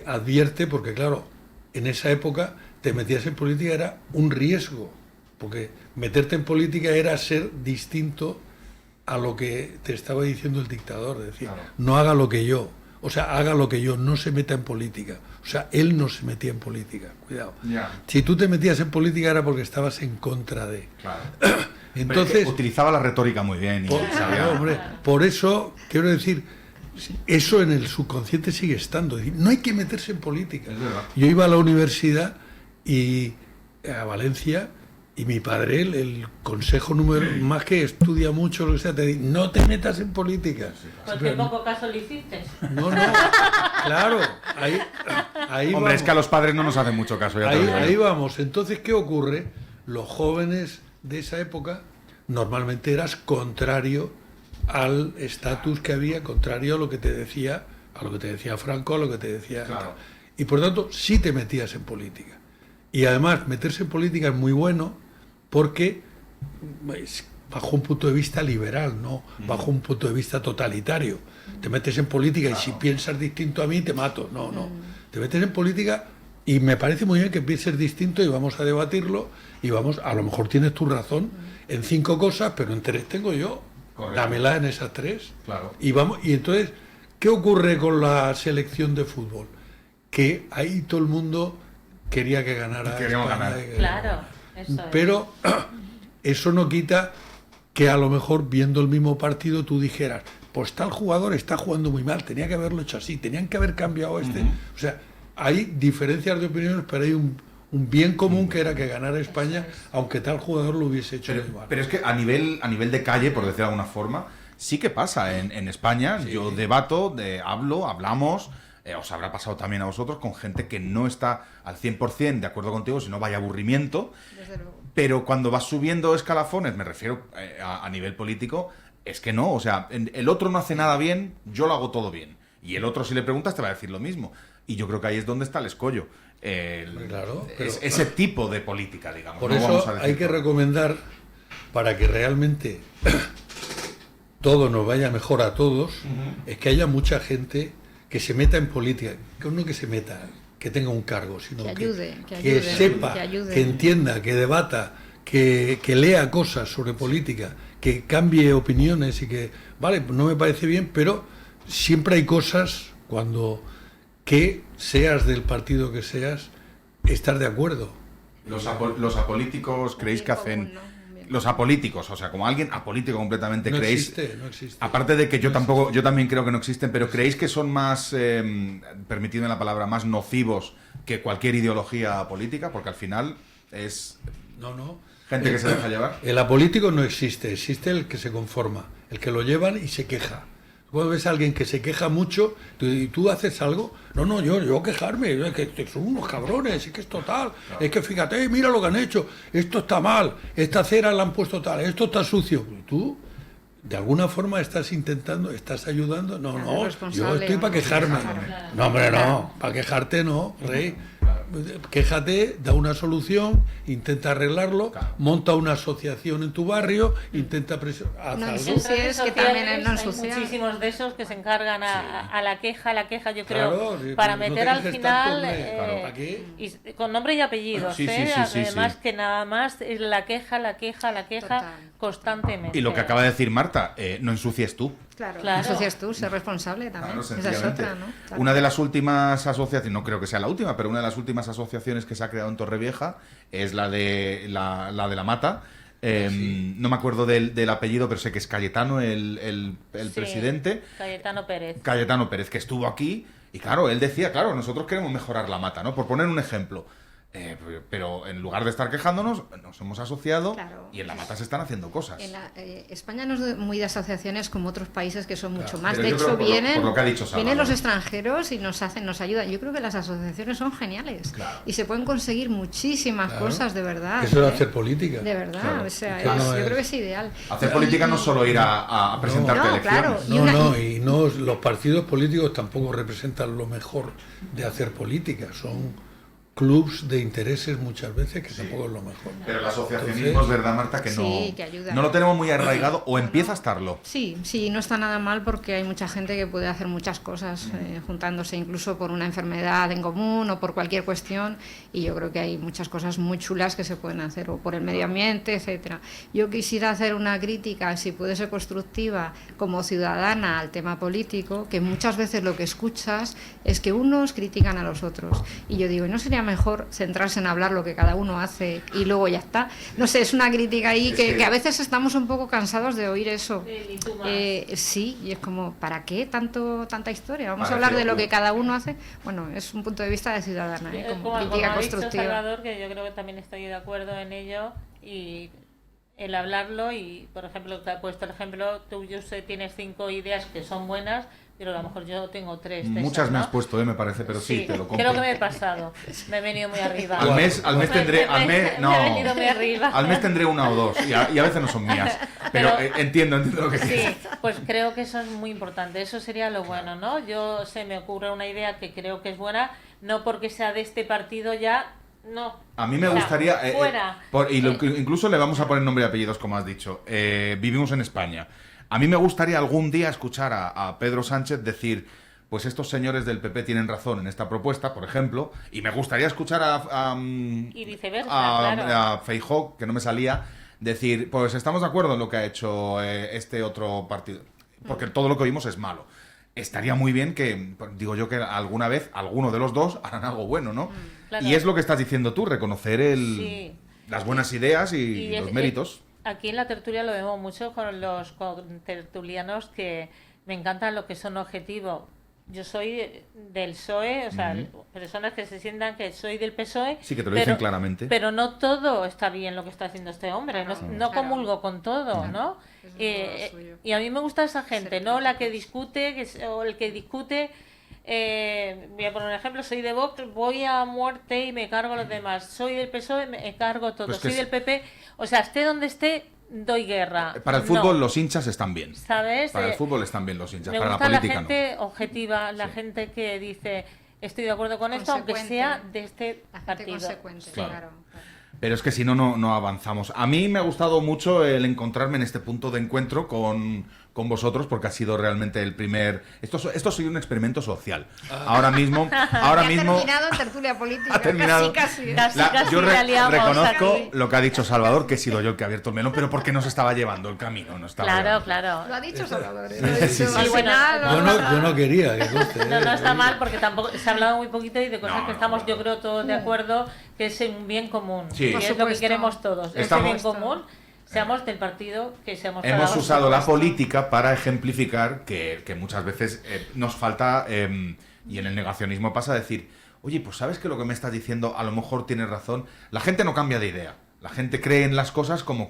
advierte, porque claro, en esa época te metías en política era un riesgo, porque meterte en política era ser distinto a lo que te estaba diciendo el dictador, decir, claro, no haga lo que yo, o sea, haga lo que yo, no se meta en política. O sea, él no se metía en política, cuidado. Yeah. Si tú te metías en política era porque estabas en contra de. Claro. Entonces, utilizaba la retórica muy bien. Hombre, por eso, quiero decir, eso en el subconsciente sigue estando. Es decir, no hay que meterse en política. Yo iba a la universidad y a Valencia y mi padre, el consejo número, más que estudia mucho, lo que sea, te dice, no te metas en política. Pues qué poco caso le hiciste. No, claro, ahí hombre, vamos. Es que a los padres no nos hacen mucho caso. Ahí vamos. Entonces, ¿qué ocurre? Los jóvenes de esa época normalmente eras contrario al estatus que había, contrario a lo que te decía Franco, a lo que te decía... Claro. Y por tanto, sí te metías en política. Y además, meterse en política es muy bueno porque, bajo un punto de vista liberal, no bajo un punto de vista totalitario. Te metes en política y si piensas distinto a mí, te mato. No. Te metes en política y me parece muy bien que pienses distinto y vamos a debatirlo y a lo mejor tienes tu razón en 5 cosas, pero en 3 tengo yo. Correcto. Dámela en esas 3. Claro. Y entonces, ¿qué ocurre con la selección de fútbol? Que ahí todo el mundo quería que ganara España. Ganar. Claro, eso es. Pero eso no quita que a lo mejor viendo el mismo partido tú dijeras, pues tal jugador está jugando muy mal, tenía que haberlo hecho así, tenían que haber cambiado este. O sea, hay diferencias de opiniones, pero hay un bien común que era que ganara España, aunque tal jugador lo hubiese hecho muy mal. Pero es que a nivel de calle, por decirlo de alguna forma, sí que pasa en España. Sí. Yo debato, hablamos... os habrá pasado también a vosotros con gente que no está al 100% de acuerdo contigo, sino vaya aburrimiento. Pero cuando vas subiendo escalafones, me refiero a nivel político, es que no, o sea, el otro no hace nada bien, yo lo hago todo bien. Y el otro, si le preguntas, te va a decir lo mismo. Y yo creo que ahí es donde está el escollo. Claro, ese tipo de política, digamos. Por eso hay que recomendar, para que realmente todo nos vaya mejor a todos, es que haya mucha gente que se meta en política, que tenga un cargo, sino que sepa, que entienda, que debata, que lea cosas sobre política, que cambie opiniones y que, vale, no me parece bien, pero siempre hay cosas que seas del partido que seas, estar de acuerdo. Los apolíticos creéis que hacen... Los apolíticos, o sea, como alguien apolítico completamente, no creéis... No existe. Aparte de que yo también creo que no existen, pero ¿creéis que son más, permitidme la palabra, más nocivos que cualquier ideología política? Porque al final es... No. Gente que se deja llevar. El apolítico no existe, existe el que se conforma, el que lo llevan y se queja. Cuando ves a alguien que se queja mucho y tú haces algo, no, yo quejarme, es que son unos cabrones, es que es total, claro. Es que fíjate, mira lo que han hecho, esto está mal, esta cera la han puesto tal, esto está sucio. Y tú, de alguna forma, estás ayudando, no, yo estoy para quejarme. Claro. No, hombre, no, para quejarte no, rey. Quéjate, da una solución, intenta arreglarlo, claro. Monta una asociación en tu barrio, intenta presionar. No ensucies, que también es no ensuciar. Hay muchísimos de esos que se encargan a la queja, yo creo, claro, para meter al final y con nombre y apellidos, además que nada más es la queja Total. Constantemente. Y lo que acaba de decir Marta, no ensucies tú. Claro. No ensucias tú, ser responsable también. Claro, esa es otra, ¿no? Claro. Una de las últimas asociaciones, no creo que sea la última, pero una de las últimas asociaciones que se ha creado en Torrevieja es la de la Mata. Sí. No me acuerdo del apellido, pero sé que es Cayetano el presidente. Cayetano Pérez, que estuvo aquí. Y claro, él decía, claro, nosotros queremos mejorar la Mata, ¿no? Por poner un ejemplo. Pero en lugar de estar quejándonos, nos hemos asociado, claro. Y en la Mata se están haciendo cosas. España no es muy de asociaciones como otros países que son mucho más. De hecho, vienen los extranjeros y nos ayudan. Yo creo que las asociaciones son geniales, claro. Y se pueden conseguir muchísimas cosas, de verdad. Eso es hacer política. De verdad, claro. O sea, yo creo que es ideal. Hacer política no es solo ir a presentarte a elecciones. Claro. Y los partidos políticos tampoco representan lo mejor de hacer política. Son clubs de intereses muchas veces, que tampoco es lo mejor. Pero el asociacionismo es verdad, Marta, que Sí, que ayuda. no lo tenemos muy arraigado o empieza a estarlo. Sí, sí, no está nada mal porque hay mucha gente que puede hacer muchas cosas juntándose incluso por una enfermedad en común o por cualquier cuestión, y yo creo que hay muchas cosas muy chulas que se pueden hacer, o por el medio ambiente, etcétera. Yo quisiera hacer una crítica, si puede ser constructiva, como ciudadana al tema político, que muchas veces lo que escuchas es que unos critican a los otros, y yo digo, ¿no sería mejor centrarse en hablar lo que cada uno hace y luego ya está? No sé, es una crítica ahí que a veces estamos un poco cansados de oír eso. Sí, y es como, ¿para qué tanta historia? Vamos a hablar de lo que cada uno hace. Bueno, es un punto de vista de ciudadana, como crítica constructiva. Salvador, que yo creo que también estoy de acuerdo en ello, y el hablarlo, y por ejemplo, te ha puesto el ejemplo, tú, yo sé, tienes 5 ideas que son buenas, pero a lo mejor yo tengo 3. Muchas esas, me ¿no? has puesto, me parece, pero sí, te lo compro. Creo que me he pasado, me he venido muy arriba. Al mes tendré, me he venido muy arriba. Al mes tendré 1 o 2 y a veces no son mías. Pero entiendo lo que quieres. Sí, pues creo que eso es muy importante. Eso sería lo bueno, ¿no? Yo me ocurre una idea que creo que es buena, no porque sea de este partido ya, no. A mí me gustaría, fuera. Incluso le vamos a poner nombre y apellidos, como has dicho. Vivimos en España. A mí me gustaría algún día escuchar a Pedro Sánchez decir, pues estos señores del PP tienen razón en esta propuesta, por ejemplo, y me gustaría escuchar y viceversa, a Feijóo, que no me salía, decir, pues estamos de acuerdo en lo que ha hecho este otro partido, porque todo lo que oímos es malo. Estaría muy bien que, digo yo, que alguna vez alguno de los dos harán algo bueno, ¿no? Claro. Y es lo que estás diciendo tú, reconocer las buenas ideas y los méritos. Aquí en la tertulia lo vemos mucho con los tertulianos, que me encantan lo que son objetivos. Yo soy del PSOE, o sea, personas que se sientan que soy del PSOE. Sí, que te lo dicen claramente. Pero no todo está bien lo que está haciendo este hombre. No comulgo con todo, ¿no? Y a mí me gusta esa gente, no la que discute, o el que discute. Voy a poner un ejemplo, soy de Vox, voy a muerte y me cargo a los demás. Soy del PSOE, me cargo todo. Soy del PP, o sea, esté donde esté, doy guerra. Para el fútbol los hinchas están bien. ¿Sabes? Para el fútbol están bien los hinchas, me para gusta la política la gente objetiva, la gente que dice, estoy de acuerdo con esto, aunque sea de este partido. Claro. Pero es que si no, no avanzamos. A mí me ha gustado mucho el encontrarme en este punto de encuentro con vosotros, porque ha sido realmente el primer... Esto ha sido un experimento social. Ahora mismo... Ha terminado en tertulia política. Ha terminado. Casi. Yo reconozco lo que ha dicho Salvador, que he sido yo el que ha abierto el melón, pero porque nos estaba llevando el camino. No estaba Claro. Lo ha dicho Salvador. Sí. Yo no quería. No está mal, porque tampoco se ha hablado muy poquito y de cosas que estamos, yo creo, todos de acuerdo, que es un bien común. Sí. Y es lo que queremos todos. Ese bien común, seamos del partido que seamos. Hemos usado la política para ejemplificar que muchas veces nos falta, y en el negacionismo pasa a decir, oye, pues sabes que lo que me estás diciendo a lo mejor tienes razón. La gente no cambia de idea. La gente cree en las cosas como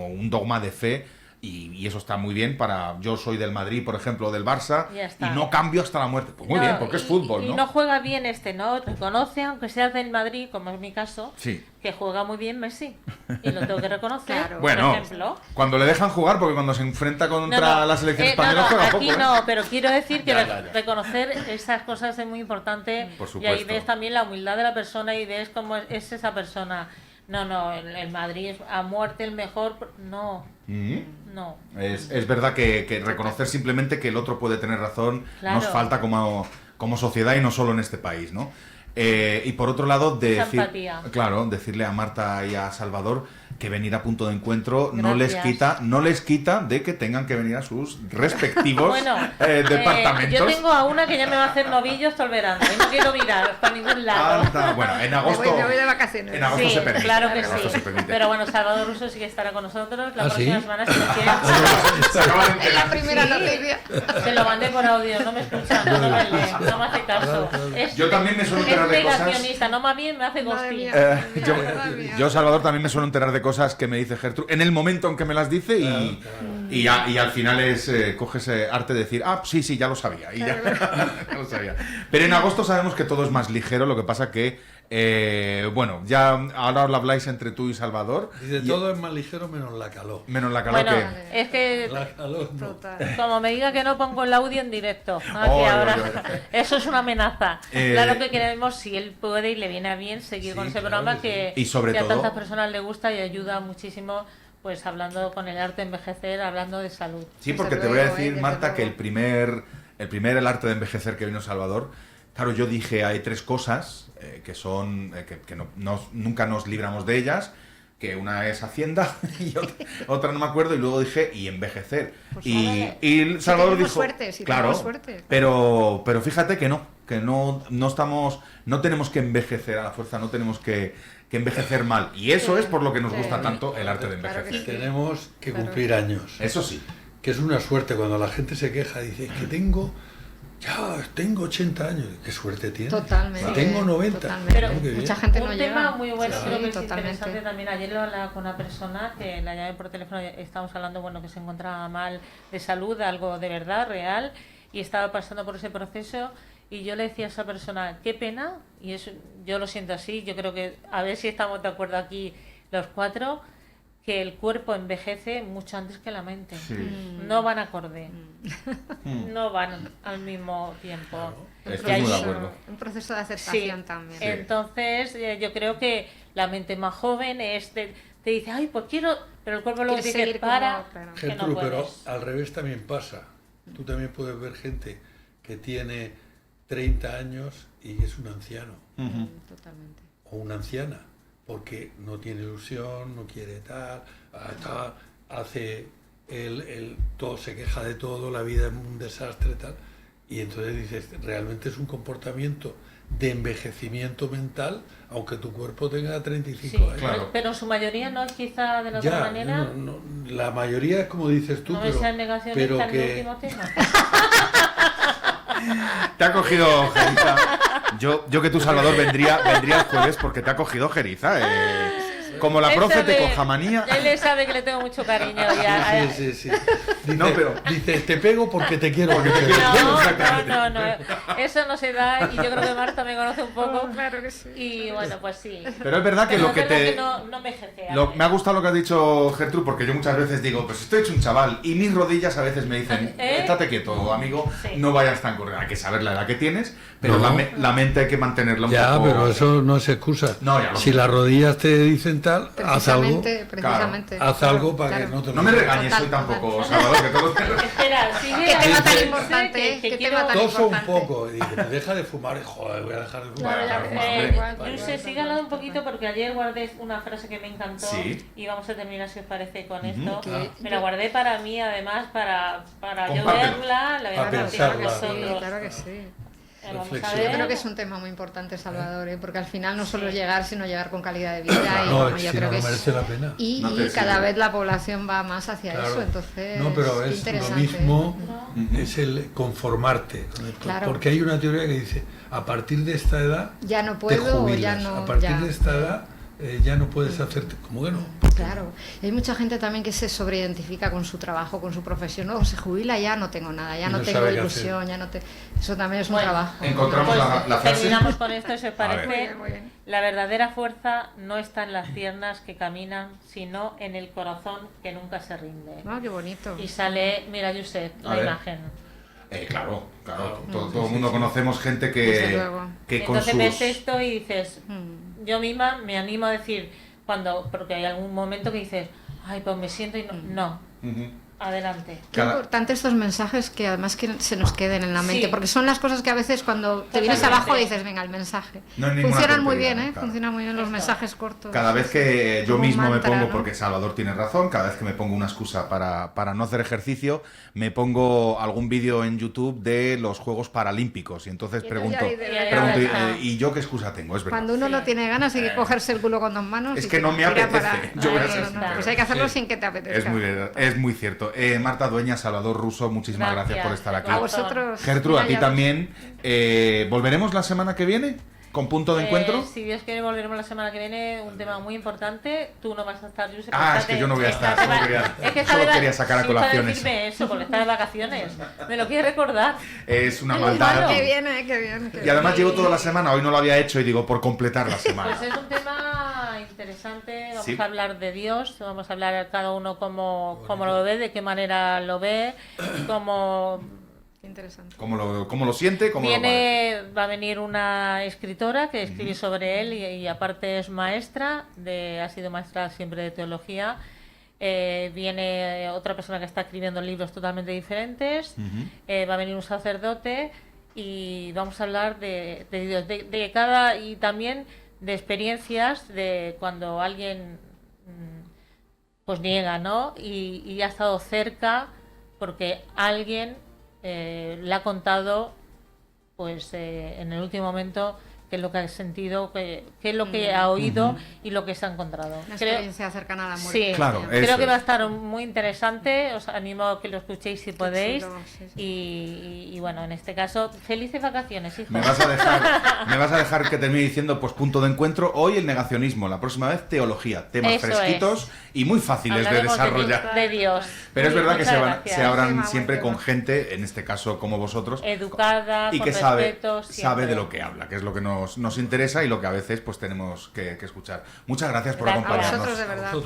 un dogma de fe. Y eso está muy bien para... Yo soy del Madrid, por ejemplo, del Barça, y no cambio hasta la muerte. Pues muy bien, porque es fútbol, ¿no? Y no juega bien ¿no? Reconoce, aunque seas del Madrid, como es mi caso, que juega muy bien Messi. Y lo tengo que reconocer, claro. Bueno, por ejemplo. Cuando le dejan jugar, porque cuando se enfrenta contra la selección española juega aquí poco. no, pero quiero decir que reconocer esas cosas es muy importante. Por supuesto. Y ahí ves también la humildad de la persona y ves cómo es esa persona. No, el Madrid es a muerte el mejor. No. No. Es verdad que reconocer simplemente que el otro puede tener razón nos falta como sociedad, y no solo en este país, ¿no? Y por otro lado, decirle a Marta y a Salvador que venir a Punto de Encuentro no les quita de que tengan que venir a sus respectivos departamentos. Yo tengo a una que ya me va a hacer novillos todo el verano y no quiero mirar para ningún lado. Bueno, en agosto. Me voy de vacaciones. En agosto se permite. Claro que sí. Pero bueno, Salvador Russo sí que estará con nosotros la próxima semana, si nos quiere. Es la primera noticia. Se lo mandé por audio, no me escucha, no me hace caso. Yo también me suelo enterar de cosas. Es negacionista, no más bien me hace ghosting. Yo, Salvador, también me suelo enterar de cosas que me dice Gertrude en el momento en que me las dice, y Y al final coges arte de decir, sí, ya lo sabía. Y ya, ya lo sabía. Pero en agosto sabemos que todo es más ligero, lo que pasa que, bueno, ya ahora lo habláis entre tú y Salvador. Dice, todo es más ligero menos la calor. Menos la calor bueno, es que... La calor no. Como me diga que no pongo el audio en directo. Eso es una amenaza. Claro que queremos, si él puede y le viene bien, seguir con ese programa que, y sobre que todo, a tantas personas le gusta y ayuda muchísimo, pues hablando con el arte de envejecer, hablando de salud. Sí, porque te voy a decir, Marta, que el primer El arte de envejecer que vino Salvador, claro, yo dije, hay 3 cosas que son que nunca nos libramos de ellas, que una es Hacienda y otra no me acuerdo, y luego dije, y envejecer. Pues y Salvador dijo, claro, suerte. pero fíjate que no tenemos que envejecer a la fuerza, no tenemos que envejecer mal. Y eso es por lo que nos gusta tanto el arte de envejecer. Claro que sí. Tenemos que cumplir años. Eso sí. Que es una suerte cuando la gente se queja, dice, es que tengo 80 años. ¿Qué suerte tiene? Totalmente. Tengo 90. Totalmente. Pero mucha gente no un llega. tema muy bueno, Sí, creo que es totalmente. interesante también. Ayer lo hablaba con una persona que la llamé por teléfono, estábamos hablando, bueno, que se encontraba mal de salud, algo de verdad, real, y estaba pasando por ese proceso, y yo le decía a esa persona, qué pena, y eso yo lo siento así, yo creo que, a ver si estamos de acuerdo aquí los 4, que el cuerpo envejece mucho antes que la mente. Sí. No van acorde. No van al mismo tiempo. Estoy muy de acuerdo. Un proceso de aceptación Sí. también. Entonces, yo creo que la mente más joven te dice, ay, pues quiero, pero el cuerpo luego te dice, para, claro. que no Gertrude, pero puedes. al revés también pasa. Tú también puedes ver gente que tiene 30 años y es un anciano Totalmente. o una anciana, porque no tiene ilusión, no quiere tal, hace todo, se queja de todo, la vida es un desastre, tal. Y entonces dices, realmente es un comportamiento de envejecimiento mental, aunque tu cuerpo tenga 35 Sí, años. Claro. pero en su mayoría no es quizá de la otra manera. La mayoría es como dices tú, No pero, sean negacionistas pero en el que último tema. Te ha cogido Jeriza. Yo que tú, Salvador, vendría el jueves porque te ha cogido Jeriza. Como la Él profe te sabe- coja manía. Él sabe que le tengo mucho cariño ya. Sí. Dice, No, pero- dice, te pego porque te quiero. No, eso no se da, y yo creo que Marta me conoce un poco. Claro que sí. Y bueno, pues sí. Pero es verdad que Pero lo que es verdad te... que no envejece. Me ha gustado lo que ha dicho Gertrude, porque yo muchas veces digo, pues estoy hecho un chaval, y mis rodillas a veces me dicen, estate quieto, amigo, Sí. no vayas tan corriendo. Hay que saber la edad que tienes, pero No. la mente hay que mantenerla un Ya, poco... pero eso no es excusa. No, ya lo Si sé. las rodillas te dicen tal, haz algo. Precisamente. Haz algo para que no te lo No me digan. regañes Total, hoy tampoco, total. Salvador, que todo... Espera, sigue. ¿Qué tema tan Sé importante? que ¿Qué quiero- tema tan Toso un importante? poco. Y dice, deja de fumar. Joder, voy a dejar de fumar. Vale, Dejar de vale, fumar. igual, Vale. Dulce, sigue hablando un poquito porque ayer guardé una frase que me encantó. Sí. Y vamos a terminar, si os parece, con esto. Ah. Me la guardé para mí, además, para yo Compártelo. verla. La voy a Para compartir con pensarla. vosotros. Claro que sí. Vamos a Reflexión. ver. Yo creo que es un tema muy importante, Salvador, porque al final no solo llegar, sino llegar con calidad de vida. Y No, bueno, es yo que creo no que es- merece la pena. Y, No te y cada sirve. vez la población va más hacia Claro. eso, entonces No, pero es lo interesante. mismo, ¿no? es el conformarte. Claro. Porque hay una teoría que dice, a partir de esta edad Ya no te puedo, jubilas. ya no... A partir ya. de esta edad ya no puedes hacerte... ¿Cómo que no? Claro, y hay mucha gente también que se sobreidentifica con su trabajo, con su profesión. No, se jubila, ya no tengo nada, ya Y no no tengo sabe qué ilusión, ya no te... Eso también es un Bueno, trabajo. Encontramos Pues la frase. terminamos con esto, si os A ver. parece. Muy bien, muy bien. La verdadera fuerza no está en las piernas que caminan, sino en el corazón que nunca se rinde. Ah, qué bonito. Y sale, mira, Josep, A la ver. imagen. Claro. Todo el mundo conocemos gente Desde luego. que con Entonces sus... ves esto y dices, Mm. yo misma me animo a decir, porque hay algún momento que dices, ay, pues me siento y no, Ujú. adelante. Qué Cada- importante estos mensajes que además que se nos queden en la mente, Sí. porque son las cosas que a veces cuando te vienes Totalmente. abajo dices, venga, el mensaje. No es ninguna Funcionan muy tontería, bien, ¿no? Claro. Funcionan muy bien los Eso. mensajes cortos. Cada vez que yo Como un mismo me mantra, pongo, ¿no? porque Salvador tiene razón, cada vez que me pongo una excusa para no hacer ejercicio, me pongo algún vídeo en YouTube de los Juegos Paralímpicos y entonces Y pregunto, entonces ya está. ¿y yo qué excusa tengo? Es verdad. Cuando uno no tiene ganas hay que cogerse el culo con dos manos. Es y que no me tirar apetece. para- Yo voy a Ahí ser está. sincero. Pues hay que hacerlo Sí. sin que te apetezca. Es muy cierto. Marta Dueña, Salvador Russo, muchísimas gracias por estar aquí. A vosotros. Gertrude, a ti Mira, ya- también. ¿Volveremos la semana que viene? ¿Con punto de encuentro? Si Dios quiere, volveremos la semana que viene. Un tema muy importante. Tú no vas a estar, Josep. Es que yo no voy a estar. Solo quería sacar a colación eso. Eso, porque está de vacaciones. Me lo quieres recordar. Es una maldad. Qué bien. Y además llevo toda la semana, hoy no lo había hecho y digo, por completar la semana. Pues es un tema interesante. Vamos a hablar de Dios. Vamos a hablar a cada uno cómo lo ve, de qué manera lo ve, cómo... Interesante. ¿Cómo lo siente? Va a venir una escritora que escribe sobre él y aparte es maestra, ha sido maestra siempre de teología. Viene otra persona que está escribiendo libros totalmente diferentes. Va a venir un sacerdote y vamos a hablar de Dios, de cada, y también de experiencias de cuando alguien pues niega, ¿no? Y ha estado cerca porque alguien le ha contado pues en el último momento qué es lo que ha sentido, qué es lo que ha oído y lo que se ha encontrado. Una experiencia cercana a la muerte. Sí, claro, creo que va a estar muy interesante. Os animo a que lo escuchéis si podéis. Y bueno, en este caso, felices vacaciones, hijo. Me vas a dejar que termine diciendo, pues punto de encuentro. Hoy el negacionismo, la próxima vez teología, temas Eso fresquitos y muy fáciles Hablaremos de desarrollar. de Dios. Pero es verdad que Muchas se abran Tema, siempre buen con tema. gente, en este caso como vosotros, Educada, y con que respeto, sabe siempre. de lo que habla, que es lo que nos interesa y lo que a veces pues tenemos que escuchar. Muchas gracias por Gracias. acompañarnos. A vosotros, de verdad.